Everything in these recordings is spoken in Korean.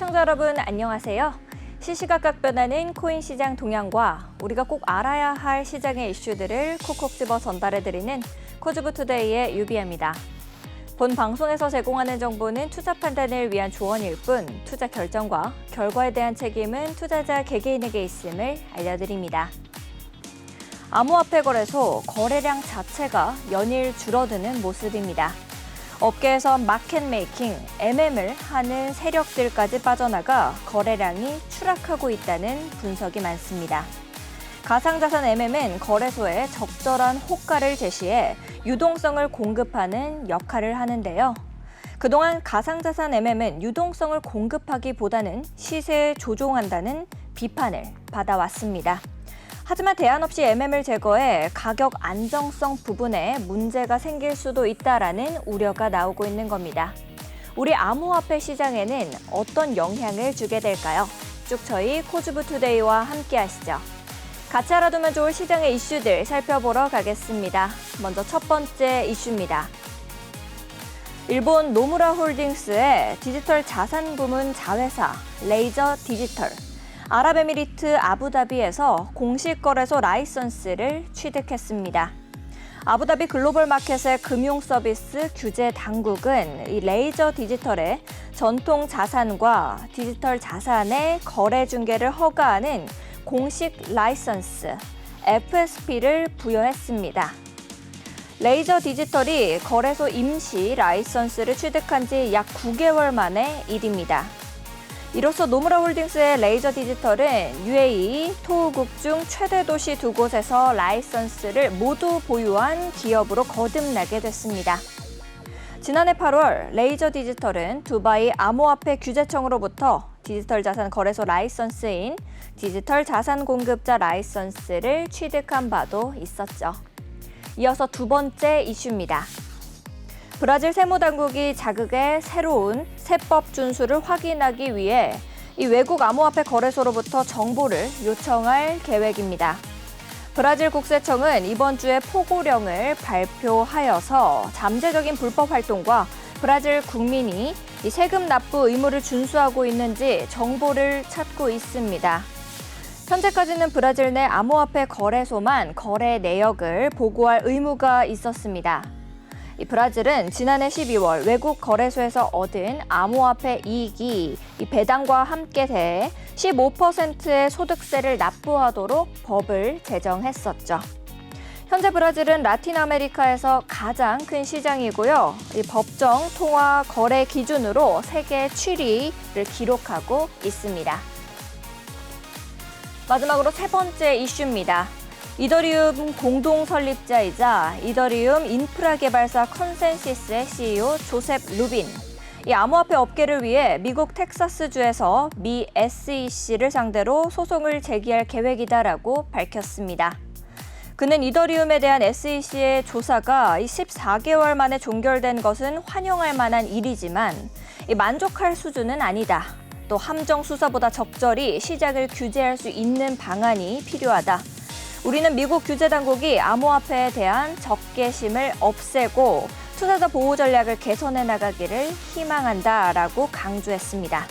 시청자 여러분 안녕하세요. 시시각각 변하는 코인 시장 동향과 우리가 꼭 알아야 할 시장의 이슈들을 콕콕 집어 전달해드리는 코즈부투데이의 유비아입니다. 본 방송에서 제공하는 정보는 투자 판단을 위한 조언일 뿐 투자 결정과 결과에 대한 책임은 투자자 개개인에게 있음을 알려드립니다. 암호화폐 거래소 거래량 자체가 연일 줄어드는 모습입니다. 업계에서 마켓 메이킹, MM을 하는 세력들까지 빠져나가 거래량이 추락하고 있다는 분석이 많습니다. 가상자산 MM은 거래소에 적절한 호가를 제시해 유동성을 공급하는 역할을 하는데요. 그동안 가상자산 MM은 유동성을 공급하기보다는 시세에 조종한다는 비판을 받아왔습니다. 하지만 대안 없이 MM을 제거해 가격 안정성 부분에 문제가 생길 수도 있다라는 우려가 나오고 있는 겁니다. 우리 암호화폐 시장에는 어떤 영향을 주게 될까요? 쭉 저희 코즈부투데이와 함께 하시죠. 같이 알아두면 좋을 시장의 이슈들 살펴보러 가겠습니다. 먼저 첫 번째 이슈입니다. 일본 노무라 홀딩스의 디지털 자산 부문 자회사 레이저 디지털. 아랍에미리트 아부다비에서 공식 거래소 라이선스를 취득했습니다. 아부다비 글로벌 마켓의 금융 서비스 규제 당국은 이 레이저 디지털의 전통 자산과 디지털 자산의 거래 중개를 허가하는 공식 라이선스 FSP를 부여했습니다. 레이저 디지털이 거래소 임시 라이선스를 취득한 지 약 9개월 만의 일입니다. 이로써 노무라 홀딩스의 레이저 디지털은 UAE, 토우국 중 최대 도시 두 곳에서 라이선스를 모두 보유한 기업으로 거듭나게 됐습니다. 지난해 8월 레이저 디지털은 두바이 암호화폐 규제청으로부터 디지털 자산 거래소 라이선스인 디지털 자산 공급자 라이선스를 취득한 바도 있었죠. 이어서 두 번째 이슈입니다. 브라질 세무당국이 자국의 새로운 세법 준수를 확인하기 위해 이 외국 암호화폐 거래소로부터 정보를 요청할 계획입니다. 브라질 국세청은 이번 주에 포고령을 발표하여서 잠재적인 불법 활동과 브라질 국민이 이 세금 납부 의무를 준수하고 있는지 정보를 찾고 있습니다. 현재까지는 브라질 내 암호화폐 거래소만 거래 내역을 보고할 의무가 있었습니다. 이 브라질은 지난해 12월 외국 거래소에서 얻은 암호화폐 이익이 이 배당과 함께 대해 15%의 소득세를 납부하도록 법을 제정했었죠. 현재 브라질은 라틴 아메리카에서 가장 큰 시장이고요. 이 법정 통화 거래 기준으로 세계 7위를 기록하고 있습니다. 마지막으로 세 번째 이슈입니다. 이더리움 공동 설립자이자 이더리움 인프라 개발사 컨센시스의 CEO 조셉 루빈. 이 암호화폐 업계를 위해 미국 텍사스주에서 미 SEC를 상대로 소송을 제기할 계획이다라고 밝혔습니다. 그는 이더리움에 대한 SEC의 조사가 14개월 만에 종결된 것은 환영할 만한 일이지만 만족할 수준은 아니다. 또 함정 수사보다 적절히 시장을 규제할 수 있는 방안이 필요하다. 우리는 미국 규제당국이 암호화폐에 대한 적개심을 없애고 투자자 보호 전략을 개선해 나가기를 희망한다라고 강조했습니다.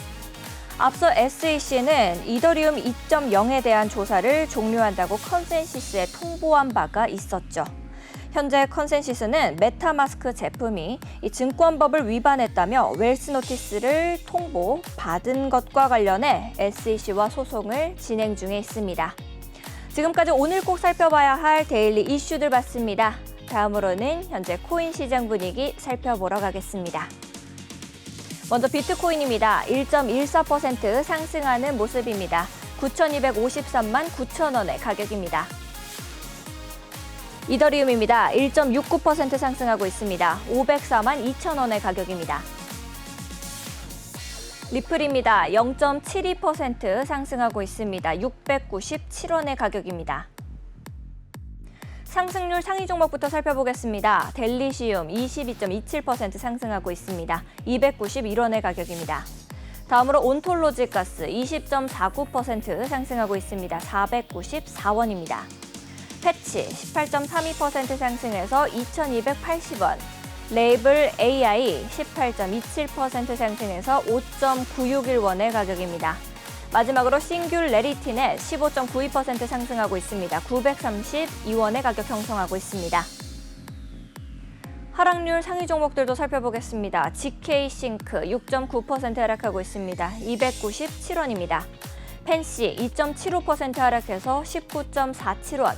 앞서 SEC는 이더리움 2.0에 대한 조사를 종료한다고 컨센시스에 통보한 바가 있었죠. 현재 컨센시스는 메타마스크 제품이 이 증권법을 위반했다며 웰스 노티스를 통보받은 것과 관련해 SEC와 소송을 진행 중에 있습니다. 지금까지 오늘 꼭 살펴봐야 할 데일리 이슈들 봤습니다. 다음으로는 현재 코인 시장 분위기 살펴보러 가겠습니다. 먼저 비트코인입니다. 1.14% 상승하는 모습입니다. 9,253만 9천 원의 가격입니다. 이더리움입니다. 1.69% 상승하고 있습니다. 504만 2천 원의 가격입니다. 리플입니다. 0.72% 상승하고 있습니다. 697원의 가격입니다. 상승률 상위 종목부터 살펴보겠습니다. 델리시움 22.27% 상승하고 있습니다. 291원의 가격입니다. 다음으로 온톨로지가스 20.49% 상승하고 있습니다. 494원입니다. 패치 18.32% 상승해서 2,280원. 레이블 AI 18.27% 상승해서 5.961원의 가격입니다. 마지막으로 싱귤레리티넷 15.92% 상승하고 있습니다. 932원의 가격 형성하고 있습니다. 하락률 상위 종목들도 살펴보겠습니다. GK싱크 6.9% 하락하고 있습니다. 297원입니다. 펜시 2.75% 하락해서 19.47원.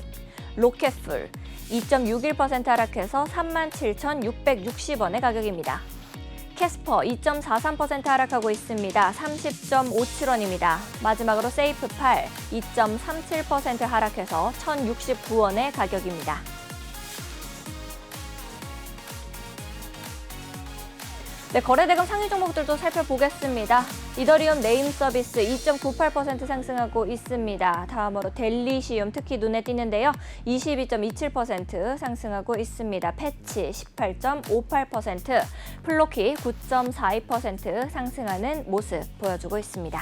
로켓풀 2.61% 하락해서 37,660원의 가격입니다. 캐스퍼 2.43% 하락하고 있습니다. 30.57원입니다. 마지막으로 세이프팔 2.37% 하락해서 1,069원의 가격입니다. 네, 거래대금 상위 종목들도 살펴보겠습니다. 이더리움 네임 서비스 2.98% 상승하고 있습니다. 다음으로 델리시움 특히 눈에 띄는데요. 22.27% 상승하고 있습니다. 패치 18.58%, 플로키 9.42% 상승하는 모습 보여주고 있습니다.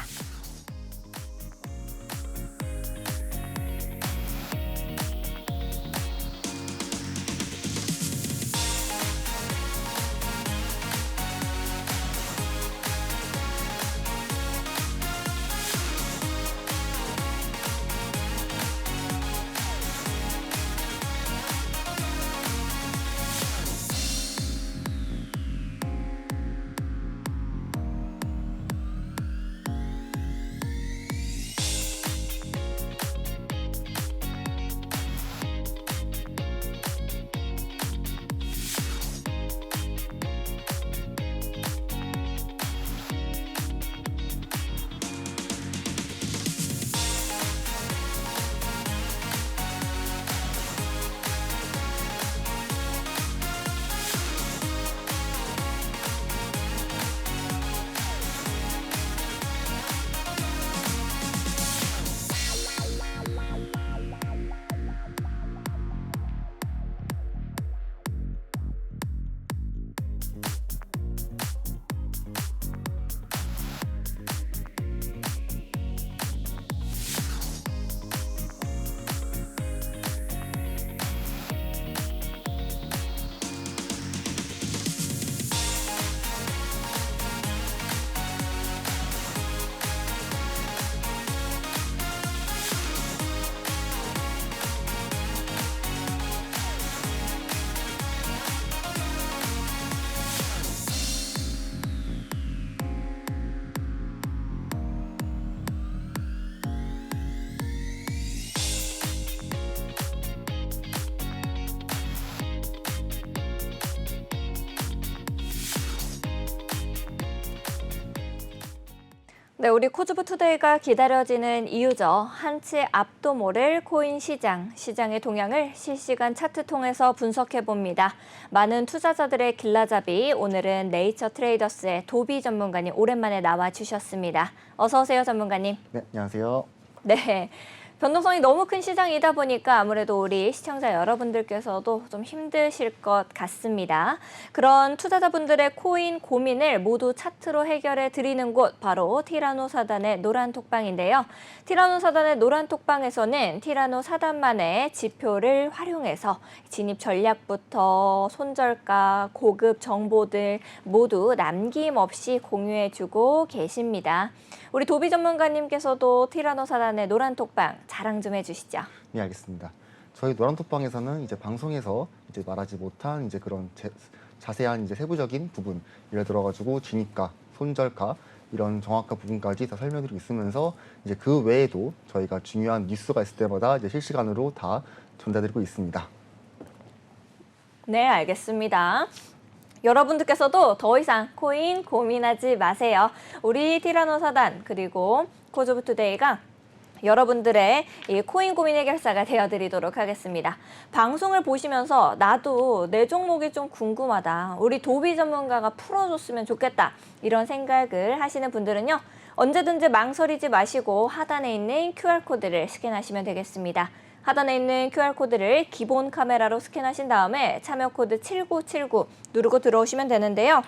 네, 우리 코즈부 투데이가 기다려지는 이유죠. 한치 앞도 모를 코인 시장의 동향을 실시간 차트 통해서 분석해봅니다. 많은 투자자들의 길라잡이, 오늘은 네이처 트레이더스의 도비 전문가님 오랜만에 나와주셨습니다. 어서 오세요, 전문가님. 네, 안녕하세요. 네. 변동성이 너무 큰 시장이다 보니까 아무래도 우리 시청자 여러분들께서도 좀 힘드실 것 같습니다. 그런 투자자분들의 코인 고민을 모두 차트로 해결해 드리는 곳, 바로 티라노 사단의 노란 톡방인데요. 티라노 사단의 노란 톡방에서는 티라노 사단만의 지표를 활용해서 진입 전략부터 손절가, 고급 정보들 모두 남김없이 공유해주고 계십니다. 우리 도비 전문가님께서도 티라노 사단의 노란 톡방 자랑 좀 해주시죠. 네, 알겠습니다. 저희 노란톡방에서는 이제 방송에서 이제 말하지 못한 이제 그런 자세한 이제 세부적인 부분, 예를 들어가지고 진입가, 손절가 이런 정확한 부분까지 다 설명드리고 있으면서 이제 그 외에도 저희가 중요한 뉴스가 있을 때마다 이제 실시간으로 다 전달드리고 있습니다. 네, 알겠습니다. 여러분들께서도 더 이상 코인 고민하지 마세요. 우리 티라노 사단 그리고 코즈부 투데이가 여러분들의 이 코인 고민 해결사가 되어드리도록 하겠습니다. 방송을 보시면서 나도 내 종목이 좀 궁금하다. 우리 도비 전문가가 풀어줬으면 좋겠다. 이런 생각을 하시는 분들은요. 언제든지 망설이지 마시고 하단에 있는 QR코드를 스캔하시면 되겠습니다. 하단에 있는 QR코드를 기본 카메라로 스캔하신 다음에 참여 코드 7979 누르고 들어오시면 되는데요.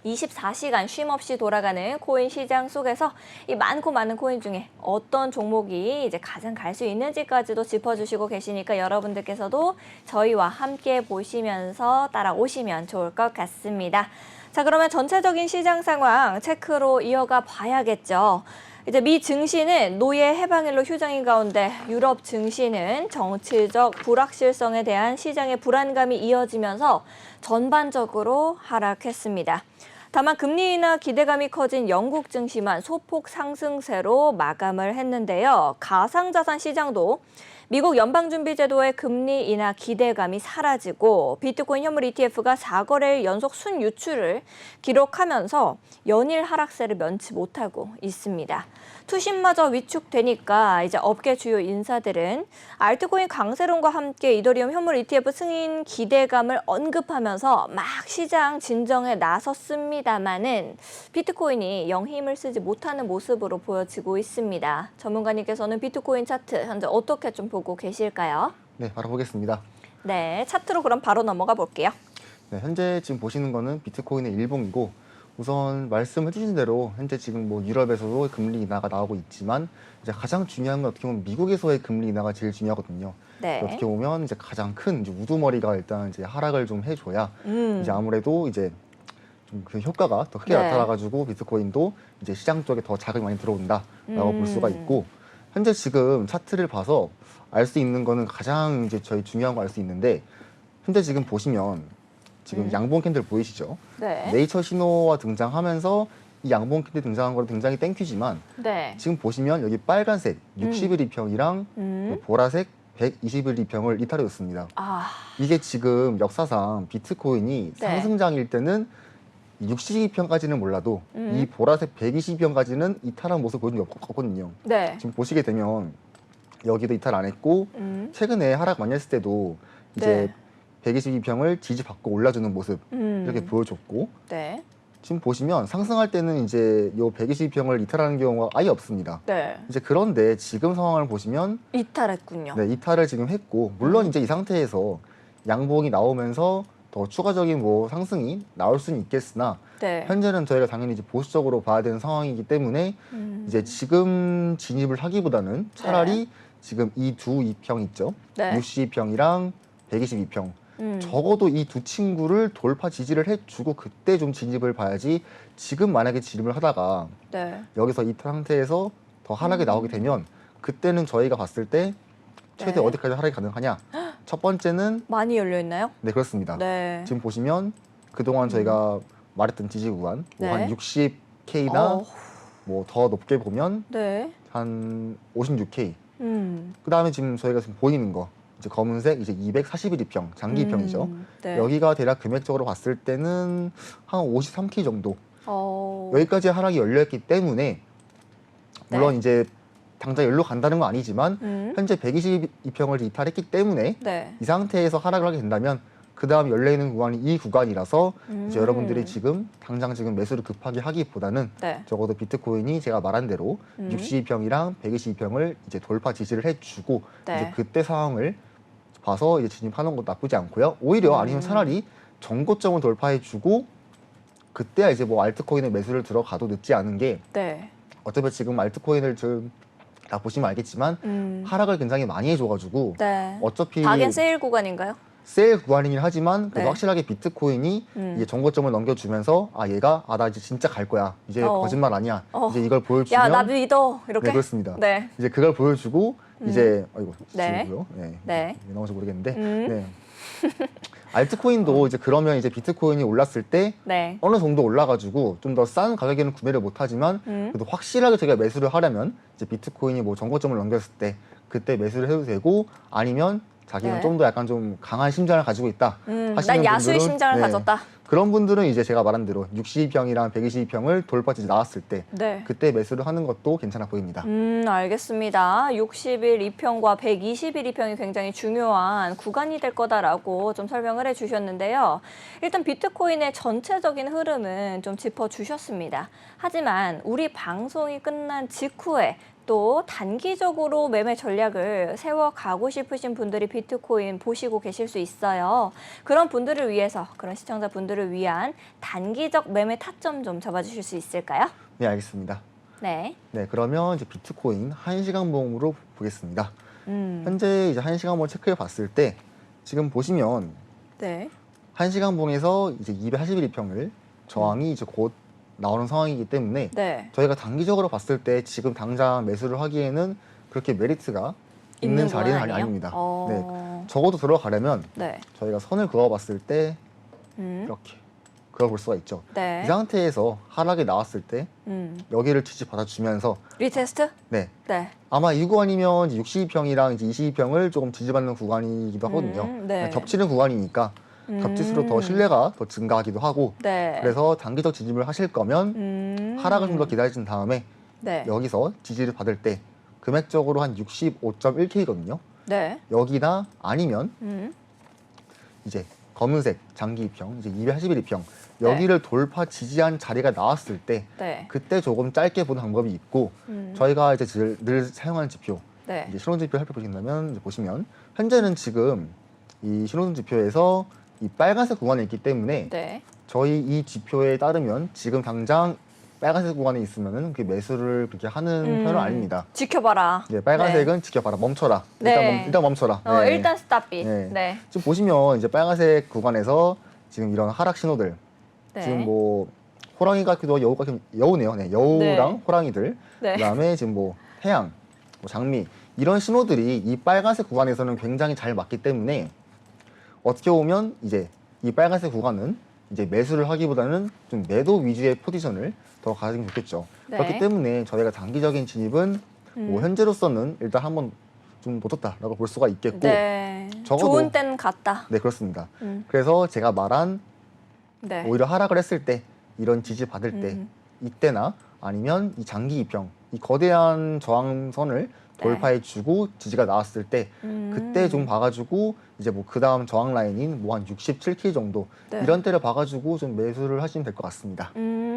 24시간 쉼 없이 돌아가는 코인 시장 속에서 이 많고 많은 코인 중에 어떤 종목이 이제 가장 갈 수 있는지까지도 짚어주시고 계시니까 여러분들께서도 저희와 함께 보시면서 따라오시면 좋을 것 같습니다. 자, 그러면 전체적인 시장 상황 체크로 이어가 봐야겠죠. 이제 미 증시는 노예 해방일로 휴장인 가운데 유럽 증시는 정치적 불확실성에 대한 시장의 불안감이 이어지면서 전반적으로 하락했습니다. 다만 금리 인하 기대감이 커진 영국 증시만 소폭 상승세로 마감을 했는데요. 가상자산 시장도 미국 연방준비제도의 금리 인하 기대감이 사라지고 비트코인 현물 ETF가 4거래일 연속 순유출을 기록하면서 연일 하락세를 면치 못하고 있습니다. 투심마저 위축되니까 이제 업계 주요 인사들은 알트코인 강세론과 함께 이더리움 현물 ETF 승인 기대감을 언급하면서 막 시장 진정에 나섰습니다마는 비트코인이 영 힘을 쓰지 못하는 모습으로 보여지고 있습니다. 전문가님께서는 비트코인 차트 현재 어떻게 좀 보고 계실까요? 네, 바로 보겠습니다. 네, 차트로 그럼 바로 넘어가 볼게요. 네, 현재 지금 보시는 거는 비트코인의 일봉이고 우선 말씀해 주신 대로 현재 지금 뭐 유럽에서도 금리 인하가 나오고 있지만 이제 가장 중요한 건 어떻게 보면 미국에서의 금리 인하가 제일 중요하거든요. 네. 어떻게 보면 이제 가장 큰 이제 우두머리가 일단 이제 하락을 좀 해줘야 이제 아무래도 이제 좀 그 효과가 더 크게 네. 나타나가지고 비트코인도 이제 시장 쪽에 더 자극이 많이 들어온다라고 볼 수가 있고 현재 지금 차트를 봐서 알 수 있는 거는 가장 이제 저희 중요한 거 알 수 있는데 현재 지금 보시면 지금 양봉 캔들 보이시죠? 네. 네이처 신호가 등장하면서 이 양봉 캔들 등장한 거로 굉장히 땡큐지만 네. 지금 보시면 여기 빨간색 60일 이평이랑 보라색 120일 이평을 이탈해줬습니다. 아, 이게 지금 역사상 비트코인이 네. 상승장일 때는 60이평까지는 몰라도 이 보라색 120이평까지는 이탈한 모습을 보여준 게 없거든요. 네. 지금 보시게 되면 여기도 이탈 안 했고 최근에 하락 많이 했을 때도 이제 네. 122평을 지지받고 올라주는 모습 이렇게 보여줬고 네. 지금 보시면 상승할 때는 이제 요 122평을 이탈하는 경우가 아예 없습니다. 네. 이제 그런데 지금 상황을 보시면 이탈했군요. 네, 이탈을 지금 했고 물론 이제 이 상태에서 양봉이 나오면서 더 추가적인 뭐 상승이 나올 수는 있겠으나 네. 현재는 저희가 당연히 이제 보수적으로 봐야 되는 상황이기 때문에 이제 지금 진입을 하기보다는 차라리 지금 이 두 이평 있죠. 네. 62평이랑 122평. 적어도 이 두 친구를 돌파 지지를 해주고 그때 좀 진입을 봐야지 지금 만약에 진입을 하다가 네. 여기서 이 상태에서 더 하락이 나오게 되면 그때는 저희가 봤을 때 최대 네. 어디까지 하락이 가능하냐. 첫 번째는 많이 열려 있나요? 네 그렇습니다. 네. 지금 보시면 그동안 저희가 말했던 지지 구간 네. 뭐 한 60K나 뭐 더 높게 보면 네. 한 56K. 그 다음에 지금 저희가 지금 보이는 거 이제 검은색 이제 241이평 장기 이평이죠. 네. 여기가 대략 금액적으로 봤을 때는 한 53K 정도. 여기까지 하락이 열렸기 때문에 물론 네. 이제 당장 열로 간다는 건 아니지만 현재 122평을 이탈했기 때문에 네. 이 상태에서 하락을 하게 된다면 그 다음 열려있는 구간이 이 구간이라서 이제 여러분들이 지금 당장 지금 매수를 급하게 하기보다는 네. 적어도 비트코인이 제가 말한 대로 62평이랑 122평을 이제 돌파 지지를 해주고 네. 이제 그때 상황을 봐서 이제 진입하는 것도 나쁘지 않고요. 오히려 아니면 차라리 전고점을 돌파해주고 그때야 이제 뭐 알트코인에 매수를 들어가도 늦지 않은 게 네. 어차피 지금 알트코인을 좀 다 보시면 알겠지만 하락을 굉장히 많이 해줘가지고 네. 어차피 박앤 세일 구간인가요? 세일 구간이긴 하지만 그래도 네. 확실하게 비트코인이 이제 정고점을 넘겨주면서 아 얘가 나 이제 진짜 갈 거야 이제 거짓말 아니야 이제 이걸 보여주면 야, 나 믿어. 이렇게. 네 그렇습니다. 네. 이제 그걸 보여주고 이제 아이고 네. 지우고요. 네. 네. 왜 나오는지 모르겠는데 네. 알트코인도 이제 그러면 이제 비트코인이 올랐을 때 네. 어느 정도 올라가지고 좀 더 싼 가격에는 구매를 못하지만 그래도 확실하게 제가 매수를 하려면 이제 비트코인이 뭐 정고점을 넘겼을 때 그때 매수를 해도 되고 아니면 자기는 네. 좀 더 약간 좀 강한 심장을 가지고 있다 하시는 난 야수의 분들은 심장을 네, 가졌다. 그런 분들은 이제 제가 말한 대로 62평이랑 122평을 돌파지 나왔을 때 네. 그때 매수를 하는 것도 괜찮아 보입니다. 알겠습니다. 60일 2평과 120일 2평이 굉장히 중요한 구간이 될 거다라고 좀 설명을 해주셨는데요. 일단 비트코인의 전체적인 흐름은 좀 짚어주셨습니다. 하지만 우리 방송이 끝난 직후에 또 단기적으로 매매 전략을 세워가고 싶으신 분들이 비트코인 보시고 계실 수 있어요. 그런 분들을 위해서, 그런 시청자분들을 분들을 위한 단기적 매매 타점 좀 잡아주실 수 있을까요? 네, 알겠습니다. 네. 네, 그러면 이제 비트코인 1시간 봉으로 보겠습니다. 현재 이제 1시간 봉 체크해 봤을 때 지금 보시면 네. 1시간 봉에서 이제 281일평을 저항이 이제 곧 나오는 상황이기 때문에 네. 저희가 단기적으로 봤을 때 지금 당장 매수를 하기에는 그렇게 메리트가 있는 자리는 아닙니다. 네, 적어도 들어가려면 네. 저희가 선을 그어봤을 때 이렇게 그어볼 수가 있죠. 네. 이 상태에서 하락이 나왔을 때 여기를 지지 받아주면서 리테스트? 네, 네. 아마 이 구간이면 62평이랑 이제 22평을 조금 지지받는 구간이기도 하거든요. 네. 겹치는 구간이니까 겹칠수록 더 신뢰가 더 증가하기도 하고 네. 그래서 단기적 지지를 하실 거면 하락을 좀 더 기다리신 다음에 네. 여기서 지지를 받을 때 금액적으로 한 65.1K거든요. 네. 여기나 아니면 이제 검은색 장기 2평, 이제 281평 여기를 돌파 지지한 자리가 나왔을 때 네. 그때 조금 짧게 보는 방법이 있고 저희가 이제 늘 사용하는 지표 네. 이제 신호등 지표 살펴보신다면 이제 보시면 현재는 지금 이 신호등 지표에서 이 빨간색 구간에 있기 때문에 네. 저희 이 지표에 따르면 지금 당장 빨간색 구간에 있으면은 그 매수를 그렇게 하는 편은 아닙니다. 지켜봐라. 네, 빨간색은 지켜봐라, 멈춰라. 네. 일단 멈춰라. 네. 일단 스탑잇. 네. 네. 지금 보시면 이제 빨간색 구간에서 지금 이런 하락 신호들 네. 지금 뭐 호랑이 같기도 하고 여우 같기도 여우네요. 네, 여우랑 네. 호랑이들 네. 그다음에 지금 뭐 태양, 뭐 장미 이런 신호들이 이 빨간색 구간에서는 굉장히 잘 맞기 때문에 어떻게 보면 이제 이 빨간색 구간은 이제 매수를 하기보다는 좀 매도 위주의 포지션을 더 가지면 좋겠죠. 네. 그렇기 때문에 저희가 단기적인 진입은 뭐 현재로서는 일단 한번 좀 놓쳤다라고 볼 수가 있겠고 네. 적어도- 좋은 때는 갔다. 네, 그렇습니다. 그래서 제가 말한 네. 오히려 하락을 했을 때 이런 지지 받을 때 이때나 아니면 이 장기 이평 이 거대한 저항선을 돌파해주고 지지가 나왔을 때 그때 좀 봐가지고 이제 뭐 그 다음 저항 라인인 뭐 한 67K 정도 네. 이런 때를 봐가지고 좀 매수를 하시면 될 것 같습니다.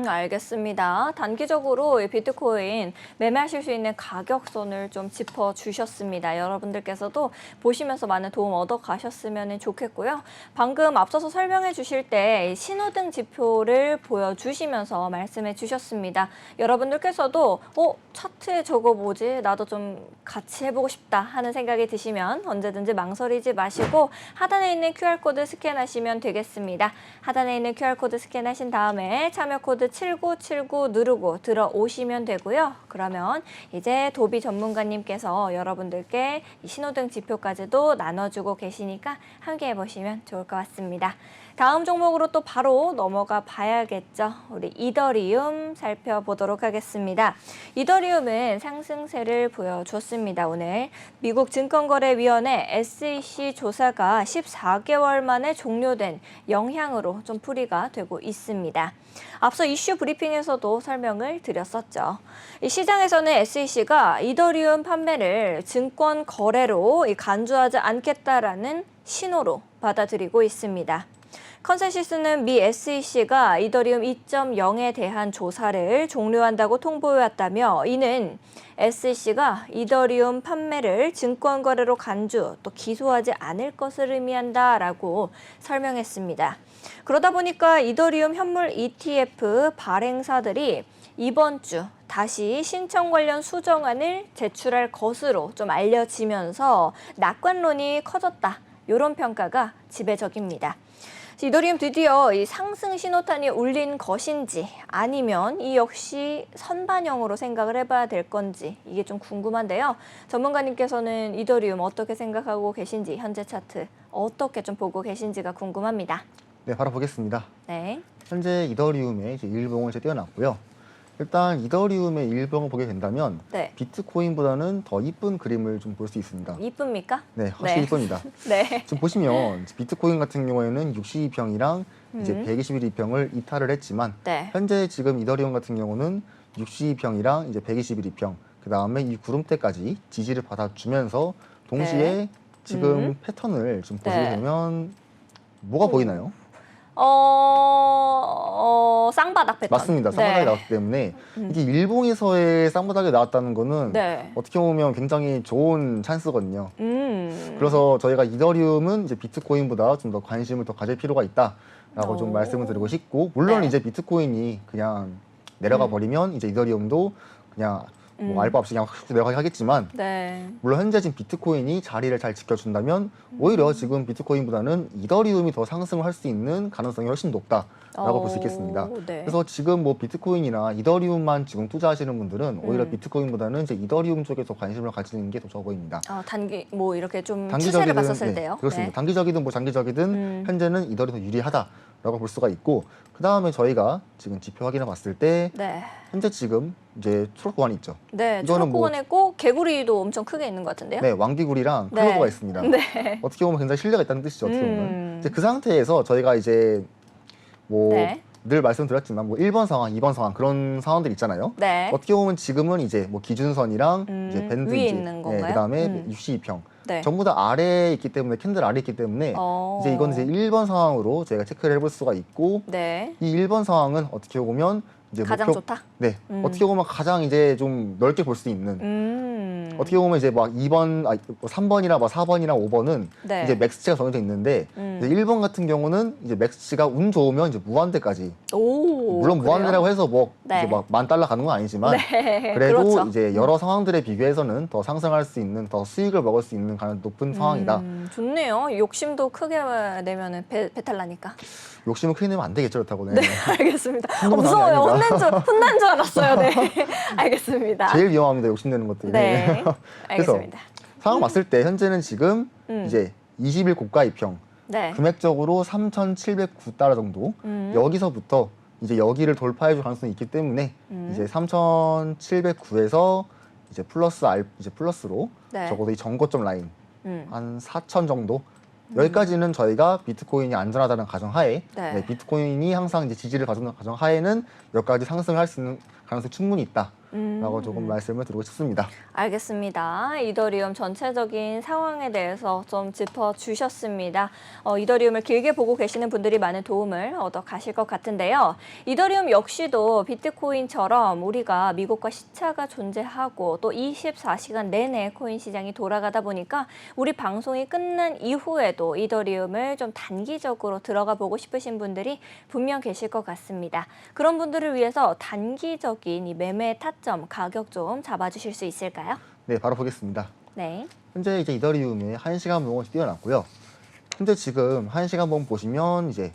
알겠습니다. 단기적으로 이 비트코인 매매하실 수 있는 가격선을 좀 짚어주셨습니다. 여러분들께서도 보시면서 많은 도움 얻어 가셨으면 좋겠고요. 방금 앞서서 설명해 주실 때 신호등 지표를 보여주시면서 말씀해 주셨습니다. 여러분들께서도 차트에 저거 뭐지? 나도 좀 같이 해보고 싶다 하는 생각이 드시면 언제든지 망설이지 마시고 하단에 있는 QR코드 스캔하시면 되겠습니다. 하단에 있는 QR코드 스캔하신 다음에 참여 코드 7979 누르고 들어오시면 되고요. 그러면 이제 도비 전문가님께서 여러분들께 이 신호등 지표까지도 나눠주고 계시니까 함께 해보시면 좋을 것 같습니다. 다음 종목으로 또 바로 넘어가 봐야겠죠. 우리 이더리움 살펴보도록 하겠습니다. 이더리움은 상승세를 보여줬습니다. 오늘 미국 증권거래위원회 SEC 조사가 14개월 만에 종료된 영향으로 좀 풀이가 되고 있습니다. 앞서 이슈 브리핑에서도 설명을 드렸었죠. 이 시장에서는 SEC가 이더리움 판매를 증권 거래로 간주하지 않겠다라는 신호로 받아들이고 있습니다. 컨센시스는 미 SEC가 이더리움 2.0에 대한 조사를 종료한다고 통보해왔다며 이는 SEC가 이더리움 판매를 증권거래로 간주 또 기소하지 않을 것을 의미한다라고 설명했습니다. 그러다 보니까 이더리움 현물 ETF 발행사들이 이번 주 다시 신청 관련 수정안을 제출할 것으로 좀 알려지면서 낙관론이 커졌다. 이런 평가가 지배적입니다. 이더리움 드디어 이 상승 신호탄이 울린 것인지 아니면 이 역시 선반영으로 생각을 해봐야 될 건지 이게 좀 궁금한데요. 전문가님께서는 이더리움 어떻게 생각하고 계신지 현재 차트 어떻게 좀 보고 계신지가 궁금합니다. 네, 바로 보겠습니다. 네. 현재 이더리움의 이제 일봉을 이제 띄워놨고요. 일단 이더리움의 일봉을 보게 된다면 네. 비트코인보다는 더 이쁜 그림을 좀 볼 수 있습니다. 이쁩니까? 네, 확실히 네. 이쁩니다. 네. 지금 보시면 비트코인 같은 경우에는 62평이랑 이제 121평을 이탈을 했지만 네. 현재 지금 이더리움 같은 경우는 62평이랑 이제 121평 그 다음에 이 구름대까지 지지를 받아주면서 동시에 네. 지금 패턴을 좀 보시게 네. 되면 뭐가 보이나요? 쌍바닥 패턴. 맞습니다. 쌍바닥이 나왔기 때문에 이게 일봉에서의 쌍바닥이 나왔다는 거는 네. 어떻게 보면 굉장히 좋은 찬스거든요. 음. 그래서 저희가 이더리움은 이제 비트코인보다 좀 더 관심을 더 가질 필요가 있다. 좀 오. 말씀을 드리고 싶고, 물론 네. 이제 비트코인이 그냥 내려가 버리면 이제 이더리움도 그냥 뭐 알바 없이 그냥 확 내려가게 하겠지만, 네. 물론 현재 지금 비트코인이 자리를 잘 지켜준다면 오히려 지금 비트코인보다는 이더리움이 더 상승을 할 수 있는 가능성이 훨씬 높다라고 볼 수 있겠습니다. 네. 그래서 지금 뭐 비트코인이나 이더리움만 지금 투자하시는 분들은 오히려 비트코인보다는 이제 이더리움 쪽에 더 관심을 가지는 게 더 좋아 보입니다. 단기 뭐 이렇게 좀 추세를 봤었을 네, 때요. 그렇습니다. 네. 단기적이든 뭐 장기적이든 현재는 이더리움이 더 유리하다라고 볼 수가 있고, 그 다음에 저희가 지금 지표 확인해 봤을 때 네. 현재 지금 이제 초록 구간이 있죠. 네. 이거는 초록 구간에 있고 개구리도 엄청 크게 있는 것 같은데요. 네, 왕비구리랑 네. 클로버가 있습니다. 네. 어떻게 보면 굉장히 신뢰가 있다는 뜻이죠. 어떻게 보면 이제 그 상태에서 저희가 이제 뭐 네. 늘 말씀드렸지만 뭐 1번 상황, 2번 상황 그런 상황들 있잖아요. 네. 어떻게 보면 지금은 이제 뭐 기준선이랑 이제 밴드 위에 이제, 있는 건가요? 그다음에 62평 네. 전부 다 아래에 있기 때문에, 캔들 아래에 있기 때문에 이제 이건 이제 1번 상황으로 저희가 체크를 해볼 수가 있고, 네. 이 1번 상황은 어떻게 보면 이제 가장 좋다. 네, 어떻게 보면 가장 이제 좀 넓게 볼 수 있는, 어떻게 보면 이제 막 2번, 뭐 3번이나 막 4번이나 5번은 네. 이제 맥스치가 정해져 있는데, 이제 1번 같은 경우는 이제 맥스치가 운 좋으면 이제 무한대까지, 오. 물론 그래요? 무한대라고 해서 뭐 네. 이제 막 $10,000 가는 건 아니지만, 네. 그래도 그렇죠. 이제 여러 상황들에 비교해서는 더 상승할 수 있는, 더 수익을 먹을 수 있는 가능 높은 상황이다. 좋네요. 욕심도 크게 내면은 배탈 나니까. 욕심을 크게 내면 안 되겠죠, 그렇다고. 네, 알겠습니다. 한동안 무서워요. 당한 게 혼난 줄 알았어요. 네. 알겠습니다. 제일 위험합니다, 욕심내는 것들이. 네. 그래서 알겠습니다. 상황 봤을 때 현재는 지금 이제 20일 고가 이평, 네. 금액적으로 $3,709 정도, 여기서부터 이제 여기를 돌파해줄 가능성이 있기 때문에 이제 3,709에서 이제 이제 플러스로 네. 적어도 이 전고점 라인 음. 한 4,000 정도, 여기까지는 저희가 비트코인이 안전하다는 가정하에, 네. 네, 비트코인이 항상 이제 지지를 받는 가정하에는 여기까지 상승할 수 있는 가능성이 충분히 있다라고 조금 말씀을 드리고 싶습니다. 알겠습니다. 이더리움 전체적인 상황에 대해서 좀 짚어주셨습니다. 이더리움을 길게 보고 계시는 분들이 많은 도움을 얻어 가실 것 같은데요. 이더리움 역시도 비트코인처럼 우리가 미국과 시차가 존재하고 또 24시간 내내 코인 시장이 돌아가다 보니까 우리 방송이 끝난 이후에도 이더리움을 좀 단기적으로 들어가 보고 싶으신 분들이 분명 계실 것 같습니다. 그런 분들을 위해서 단기적인 이 매매 타점, 가격 좀 잡아주실 수 있을까요? 네, 바로 보겠습니다. 네. 현재 이제 이더리움의 1시간 봉을 띄워놨고요. 현재 지금 1시간 봉 보시면 이제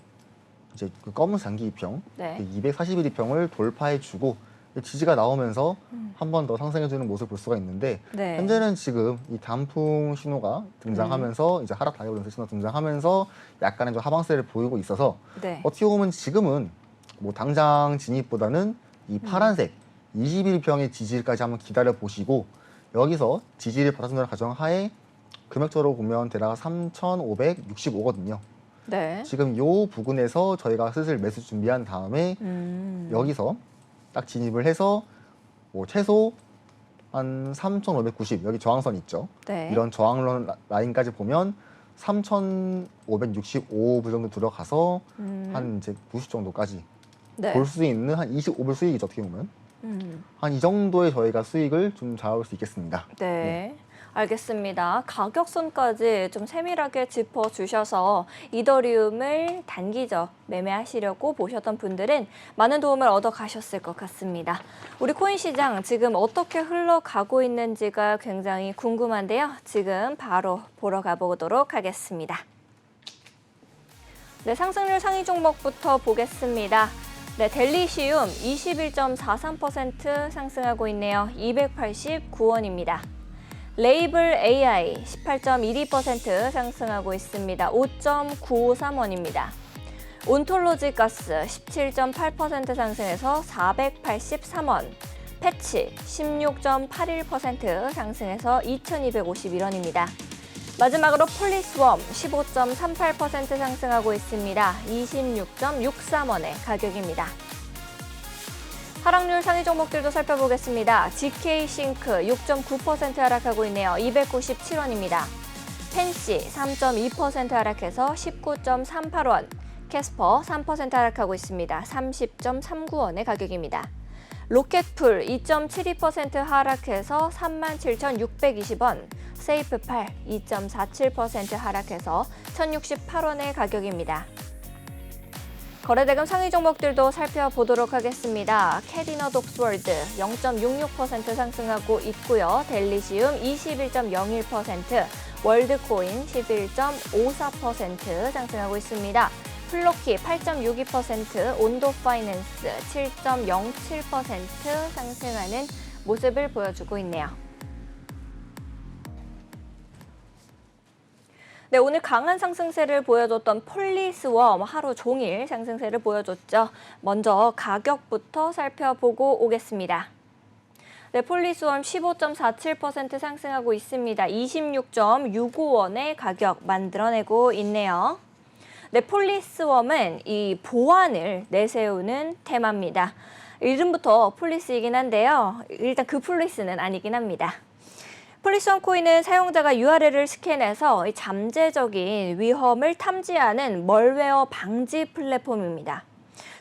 그 검은 장기 이평, 네. 241 이평을 돌파해주고 지지가 나오면서 한 번 더 상승해주는 모습을 볼 수가 있는데, 네. 현재는 지금 이 단풍 신호가 등장하면서 이제 하락 다이버전스 신호 등장하면서 약간의 좀 하방세를 보이고 있어서, 네. 어떻게 보면 지금은 뭐 당장 진입보다는 이 파란색 21평의 지지까지 한번 기다려 보시고, 여기서 지지를 받아준다는 가정하에 금액적으로 보면 대략 3,565거든요. 네. 지금 요 부근에서 저희가 슬슬 매수 준비한 다음에 여기서 딱 진입을 해서 뭐 최소 한 3,590, 여기 저항선 있죠. 네. 이런 저항 라인까지 보면 3,565불 정도 들어가서 한 이제 90 정도까지 네. 볼 수 있는 한 25불 수익이죠, 어떻게 보면. 한 이 정도의 저희가 수익을 좀 잡을 수 있겠습니다. 네. 알겠습니다. 가격선까지 좀 세밀하게 짚어주셔서 이더리움을 단기적 매매하시려고 보셨던 분들은 많은 도움을 얻어 가셨을 것 같습니다. 우리 코인 시장 지금 어떻게 흘러가고 있는지가 굉장히 궁금한데요. 지금 바로 보러 가보도록 하겠습니다. 네, 상승률 상위 종목부터 보겠습니다. 네, 델리시움 21.43% 상승하고 있네요. 289원입니다. 레이블 AI 18.12% 상승하고 있습니다. 5.953원입니다. 온톨로지 가스 17.8% 상승해서 483원. 패치 16.81% 상승해서 2,251원입니다. 마지막으로 폴리스웜 15.38% 상승하고 있습니다. 26.63원의 가격입니다. 하락률 상위 종목들도 살펴보겠습니다. GK싱크 6.9% 하락하고 있네요. 297원입니다. 펜시 3.2% 하락해서 19.38원. 캐스퍼 3% 하락하고 있습니다. 30.39원의 가격입니다. 로켓풀 2.72% 하락해서 37,620원. 세이프팔 2.47% 하락해서 1,068원의 가격입니다. 거래대금 상위 종목들도 살펴보도록 하겠습니다. 캐디너 독스월드 0.66% 상승하고 있고요. 델리시움 21.01%, 월드코인 11.54% 상승하고 있습니다. 플로키 8.62%, 온도파이낸스 7.07% 상승하는 모습을 보여주고 있네요. 네, 오늘 강한 상승세를 보여줬던 폴리스웜 하루 종일 상승세를 보여줬죠. 먼저 가격부터 살펴보고 오겠습니다. 네, 폴리스웜 15.47% 상승하고 있습니다. 26.65원의 가격 만들어내고 있네요. 네, 폴리스웜은 이 보안을 내세우는 테마입니다. 이름부터 폴리스이긴 한데요. 일단 그 폴리스는 아니긴 합니다. 폴리스웜 코인은 사용자가 URL을 스캔해서 잠재적인 위험을 탐지하는 멀웨어 방지 플랫폼입니다.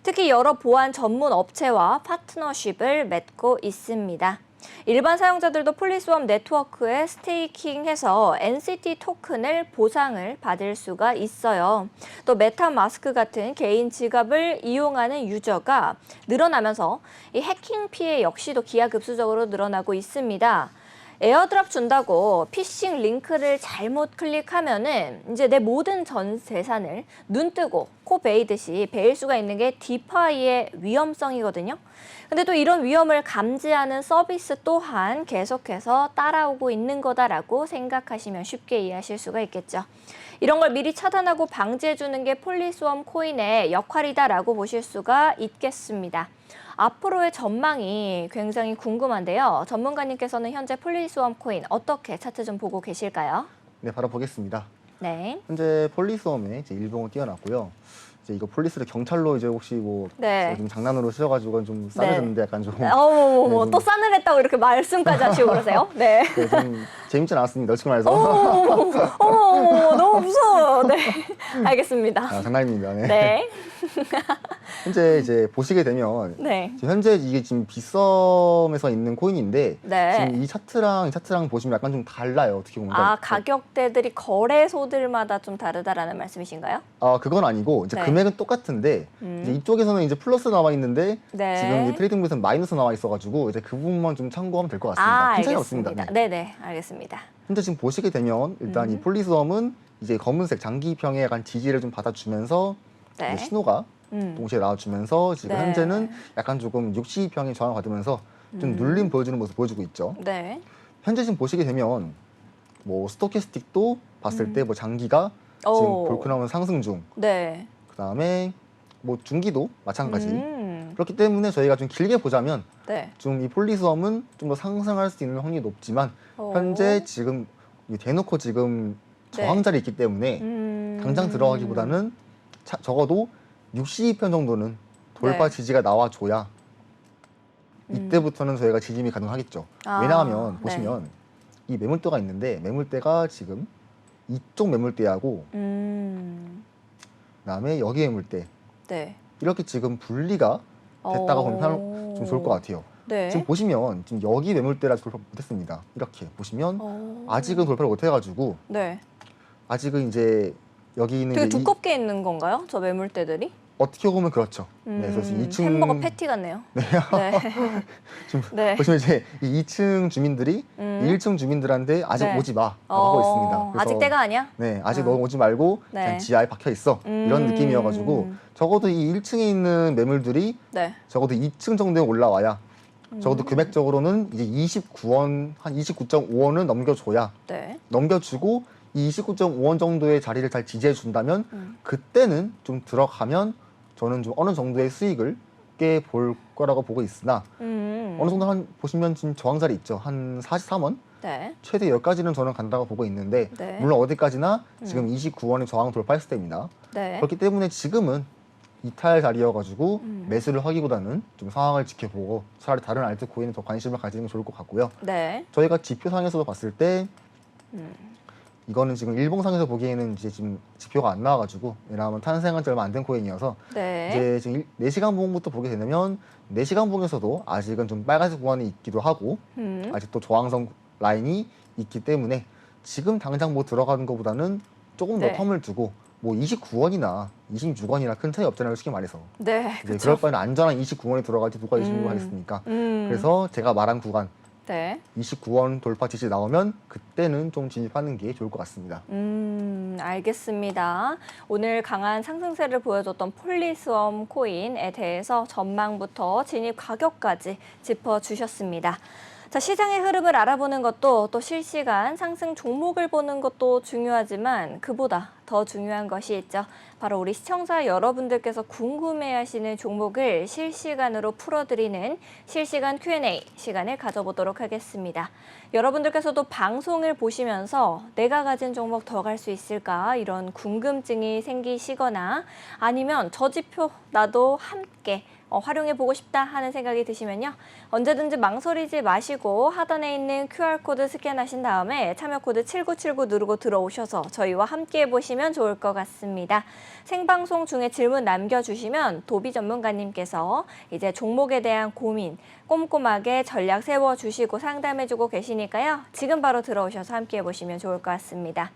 특히 여러 보안 전문 업체와 파트너십을 맺고 있습니다. 일반 사용자들도 폴리스웜 네트워크에 스테이킹해서 NCT 토큰을 보상을 받을 수가 있어요. 또 메타마스크 같은 개인 지갑을 이용하는 유저가 늘어나면서 이 해킹 피해 역시도 기하급수적으로 늘어나고 있습니다. 에어드랍 준다고 피싱 링크를 잘못 클릭하면은 이제 내 모든 전 재산을 눈 뜨고 코 베이듯이 베일 수가 있는 게 디파이의 위험성이거든요. 근데 또 이런 위험을 감지하는 서비스 또한 계속해서 따라오고 있는 거다라고 생각하시면 쉽게 이해하실 수가 있겠죠. 이런 걸 미리 차단하고 방지해주는 게 폴리스웜 코인의 역할이다라고 보실 수가 있겠습니다. 앞으로의 전망이 굉장히 궁금한데요. 전문가님께서는 현재 폴리스웜 코인 어떻게 차트 좀 보고 계실까요? 네, 바로 보겠습니다. 네. 현재 폴리스웜에 이제 일봉을 띄워놨고요. 이제 이거 폴리스를 경찰로 이제 혹시 뭐 네. 좀 장난으로 쓰셔가지고 좀 싸늘했는데 약간 좀, 어머머머, 네, 또 싸늘했다고 이렇게 말씀까지 하시고 그러세요? 네. 네, 좀 재밌진 않았습니다. 솔직히 말해서. 어머머머, 너무 무서워요. 네. 알겠습니다. 아, 장난입니다. 네. 네. 현재 이제 보시게 되면 네. 지금 현재 이게 지금 빗썸에서 있는 코인인데 네. 지금 이 차트랑 보시면 약간 좀 달라요. 어떻게 보면. 아, 가격대들이 거래소들마다 좀 다르다라는 말씀이신가요? 그건 아니고 이제 네. 금액은 똑같은데 이제 이쪽에서는 이제 플러스 나와 있는데 네. 지금 이 트레이딩 부에서는 마이너스 나와 있어가지고 이제 그 부분만 좀 참고하면 될 것 같습니다. 큰 차이 없습니다. 알겠습니다. 네. 네네, 알겠습니다. 현재 지금 보시게 되면 일단 이 폴리스웜은 이제 검은색 장기평에 약간 지지를 좀 받아주면서 네. 이제 신호가 동시에 나와주면서 지금 네. 현재는 약간 조금 62평에 저항을 받으면서 좀 눌림 보여주는 모습 보여주고 있죠. 네. 현재 지금 보시게 되면 뭐 스토캐스틱도 봤을 때 뭐 장기가 지금 오. 볼크나운 상승 중, 네. 그다음에 뭐 중기도 마찬가지. 음. 그렇기 때문에 저희가 좀 길게 보자면 네. 좀 이 폴리스웜은 좀 더 상승할 수 있는 확률이 높지만 오. 현재 지금 이 대놓고 지금 네. 저항자리 있기 때문에 당장 들어가기보다는 적어도 62편 정도는 돌파 네. 지지가 나와줘야 이때부터는 저희가 지짐이 가능하겠죠. 아, 왜냐하면 네. 보시면 이 매물대가 있는데 매물대가 지금 이쪽 매물대하고 그다음에 여기 매물대 네. 이렇게 지금 분리가 됐다가 보면 좀 좋을 것 같아요. 네. 지금 보시면 지금 여기 매물대라 돌파 못했습니다. 이렇게 보시면 오. 아직은 돌파를 못해가지고 네. 아직은 이제 여기 있는 되게 이제 두껍게 있는 건가요? 저 매물대들이? 어떻게 보면 그렇죠. 네, 그래서 2층 햄버거 패티 같네요. 네. 지금 네. 보시면 이제 이 2층 주민들이 이 1층 주민들한테 아직 네. 오지 마라고 하고 있습니다. 그래서 아직 때가 아니야? 네, 아직 너 오지 말고 네. 그냥 지하에 박혀 있어 이런 느낌이어가지고 적어도 이 1층에 있는 매물들이 네. 적어도 2층 정도에 올라와야 적어도 금액적으로는 이제 29원 한 29.5원을 넘겨줘야 네. 넘겨주고 이 29.5원 정도의 자리를 잘 지지해 준다면 그때는 좀 들어가면 저는 좀 어느 정도의 수익을 꽤 볼 거라고 보고 있으나 어느 정도 한 보시면 지금 저항 자리 있죠. 한 43원 네. 최대 여기까지는 저는 간다고 보고 있는데 네. 물론 어디까지나 지금 29원의 저항 돌파했을 때입니다. 네. 그렇기 때문에 지금은 이탈 자리여가지고 매수를 하기보다는 좀 상황을 지켜보고 차라리 다른 알트코인에 더 관심을 가지는 게 좋을 것 같고요. 네. 저희가 지표상에서도 봤을 때 이거는 지금 일봉상에서 보기에는 이제 지금 지표가 안 나와가지고 왜냐하면 탄생한 지 얼마 안 된 코인이어서 네. 이제 지금 4시간 봉부터 보게 되면 4시간 봉에서도 아직은 좀 빨간색 구간이 있기도 하고 아직도 저항성 라인이 있기 때문에 지금 당장 뭐 들어가는 것보다는 조금 더 네. 텀을 두고 뭐 29원이나 26원이나 큰 차이 없잖아요, 쉽게 말해서. 네, 이제 그렇죠. 그럴 바에는 안전한 29원에 들어가지 누가 26원 하겠습니까? 그래서 제가 말한 구간 네. 29원 돌파 지지 나오면 그때는 좀 진입하는 게 좋을 것 같습니다. 알겠습니다. 오늘 강한 상승세를 보여줬던 폴리스웜 코인에 대해서 전망부터 진입 가격까지 짚어주셨습니다. 자, 시장의 흐름을 알아보는 것도 또 실시간 상승 종목을 보는 것도 중요하지만 그보다 더 중요한 것이 있죠. 바로 우리 시청자 여러분들께서 궁금해하시는 종목을 실시간으로 풀어드리는 실시간 Q&A 시간을 가져보도록 하겠습니다. 여러분들께서도 방송을 보시면서 내가 가진 종목 더 갈 수 있을까 이런 궁금증이 생기시거나 아니면 저 지표 나도 함께 활용해보고 싶다 하는 생각이 드시면요. 언제든지 망설이지 마시고 하단에 있는 QR코드 스캔하신 다음에 참여코드 7979 누르고 들어오셔서 저희와 함께 해보시면 좋을 것 같습니다. 생방송 중에 질문 남겨주시면 도비 전문가님께서 이제 종목에 대한 고민 꼼꼼하게 전략 세워주시고 상담해주고 계시니까요. 지금 바로 들어오셔서 함께 해보시면 좋을 것 같습니다.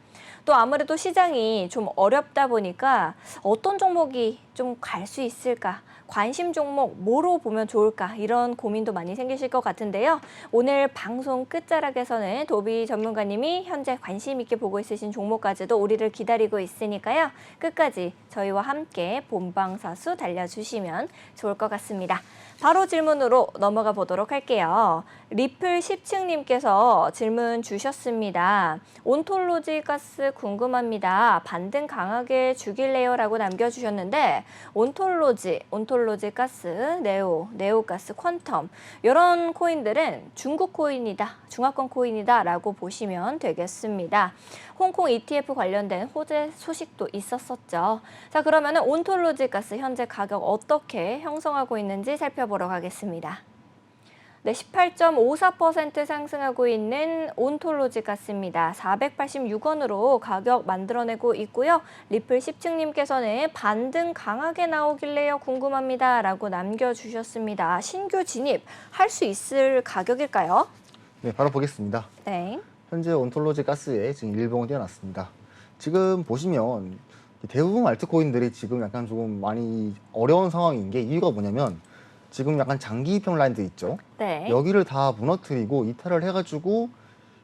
또 아무래도 시장이 좀 어렵다 보니까 어떤 종목이 좀 갈 수 있을까? 관심 종목 뭐로 보면 좋을까? 이런 고민도 많이 생기실 것 같은데요. 오늘 방송 끝자락에서는 도비 전문가님이 현재 관심 있게 보고 있으신 종목까지도 우리를 기다리고 있으니까요. 끝까지 저희와 함께 본방사수 달려주시면 좋을 것 같습니다. 바로 질문으로 넘어가 보도록 할게요. 리플 10층님께서 질문 주셨습니다. 온톨로지 가스 궁금합니다. 반등 강하게 주길래요? 라고 남겨주셨는데 온톨로지 가스, 네오가스, 퀀텀 이런 코인들은 중국 코인이다, 중화권 코인이다 라고 보시면 되겠습니다. 홍콩 ETF 관련된 호재 소식도 있었었죠. 자, 그러면 온톨로지 가스 현재 가격 어떻게 형성하고 있는지 살펴보러 가겠습니다. 네, 18.54% 상승하고 있는 온톨로지 가스입니다. 486원으로 가격 만들어내고 있고요. 리플 10층님께서는 반등 강하게 나오길래요 궁금합니다 라고 남겨주셨습니다. 신규 진입할 수 있을 가격일까요? 네, 바로 보겠습니다. 네. 현재 온톨로지 가스에 지금 일봉을 띄워놨습니다. 지금 보시면 대부분 알트코인들이 지금 약간 조금 많이 어려운 상황인 게 이유가 뭐냐면 지금 약간 장기평 라인들 있죠. 네. 여기를 다 무너뜨리고 이탈을 해가지고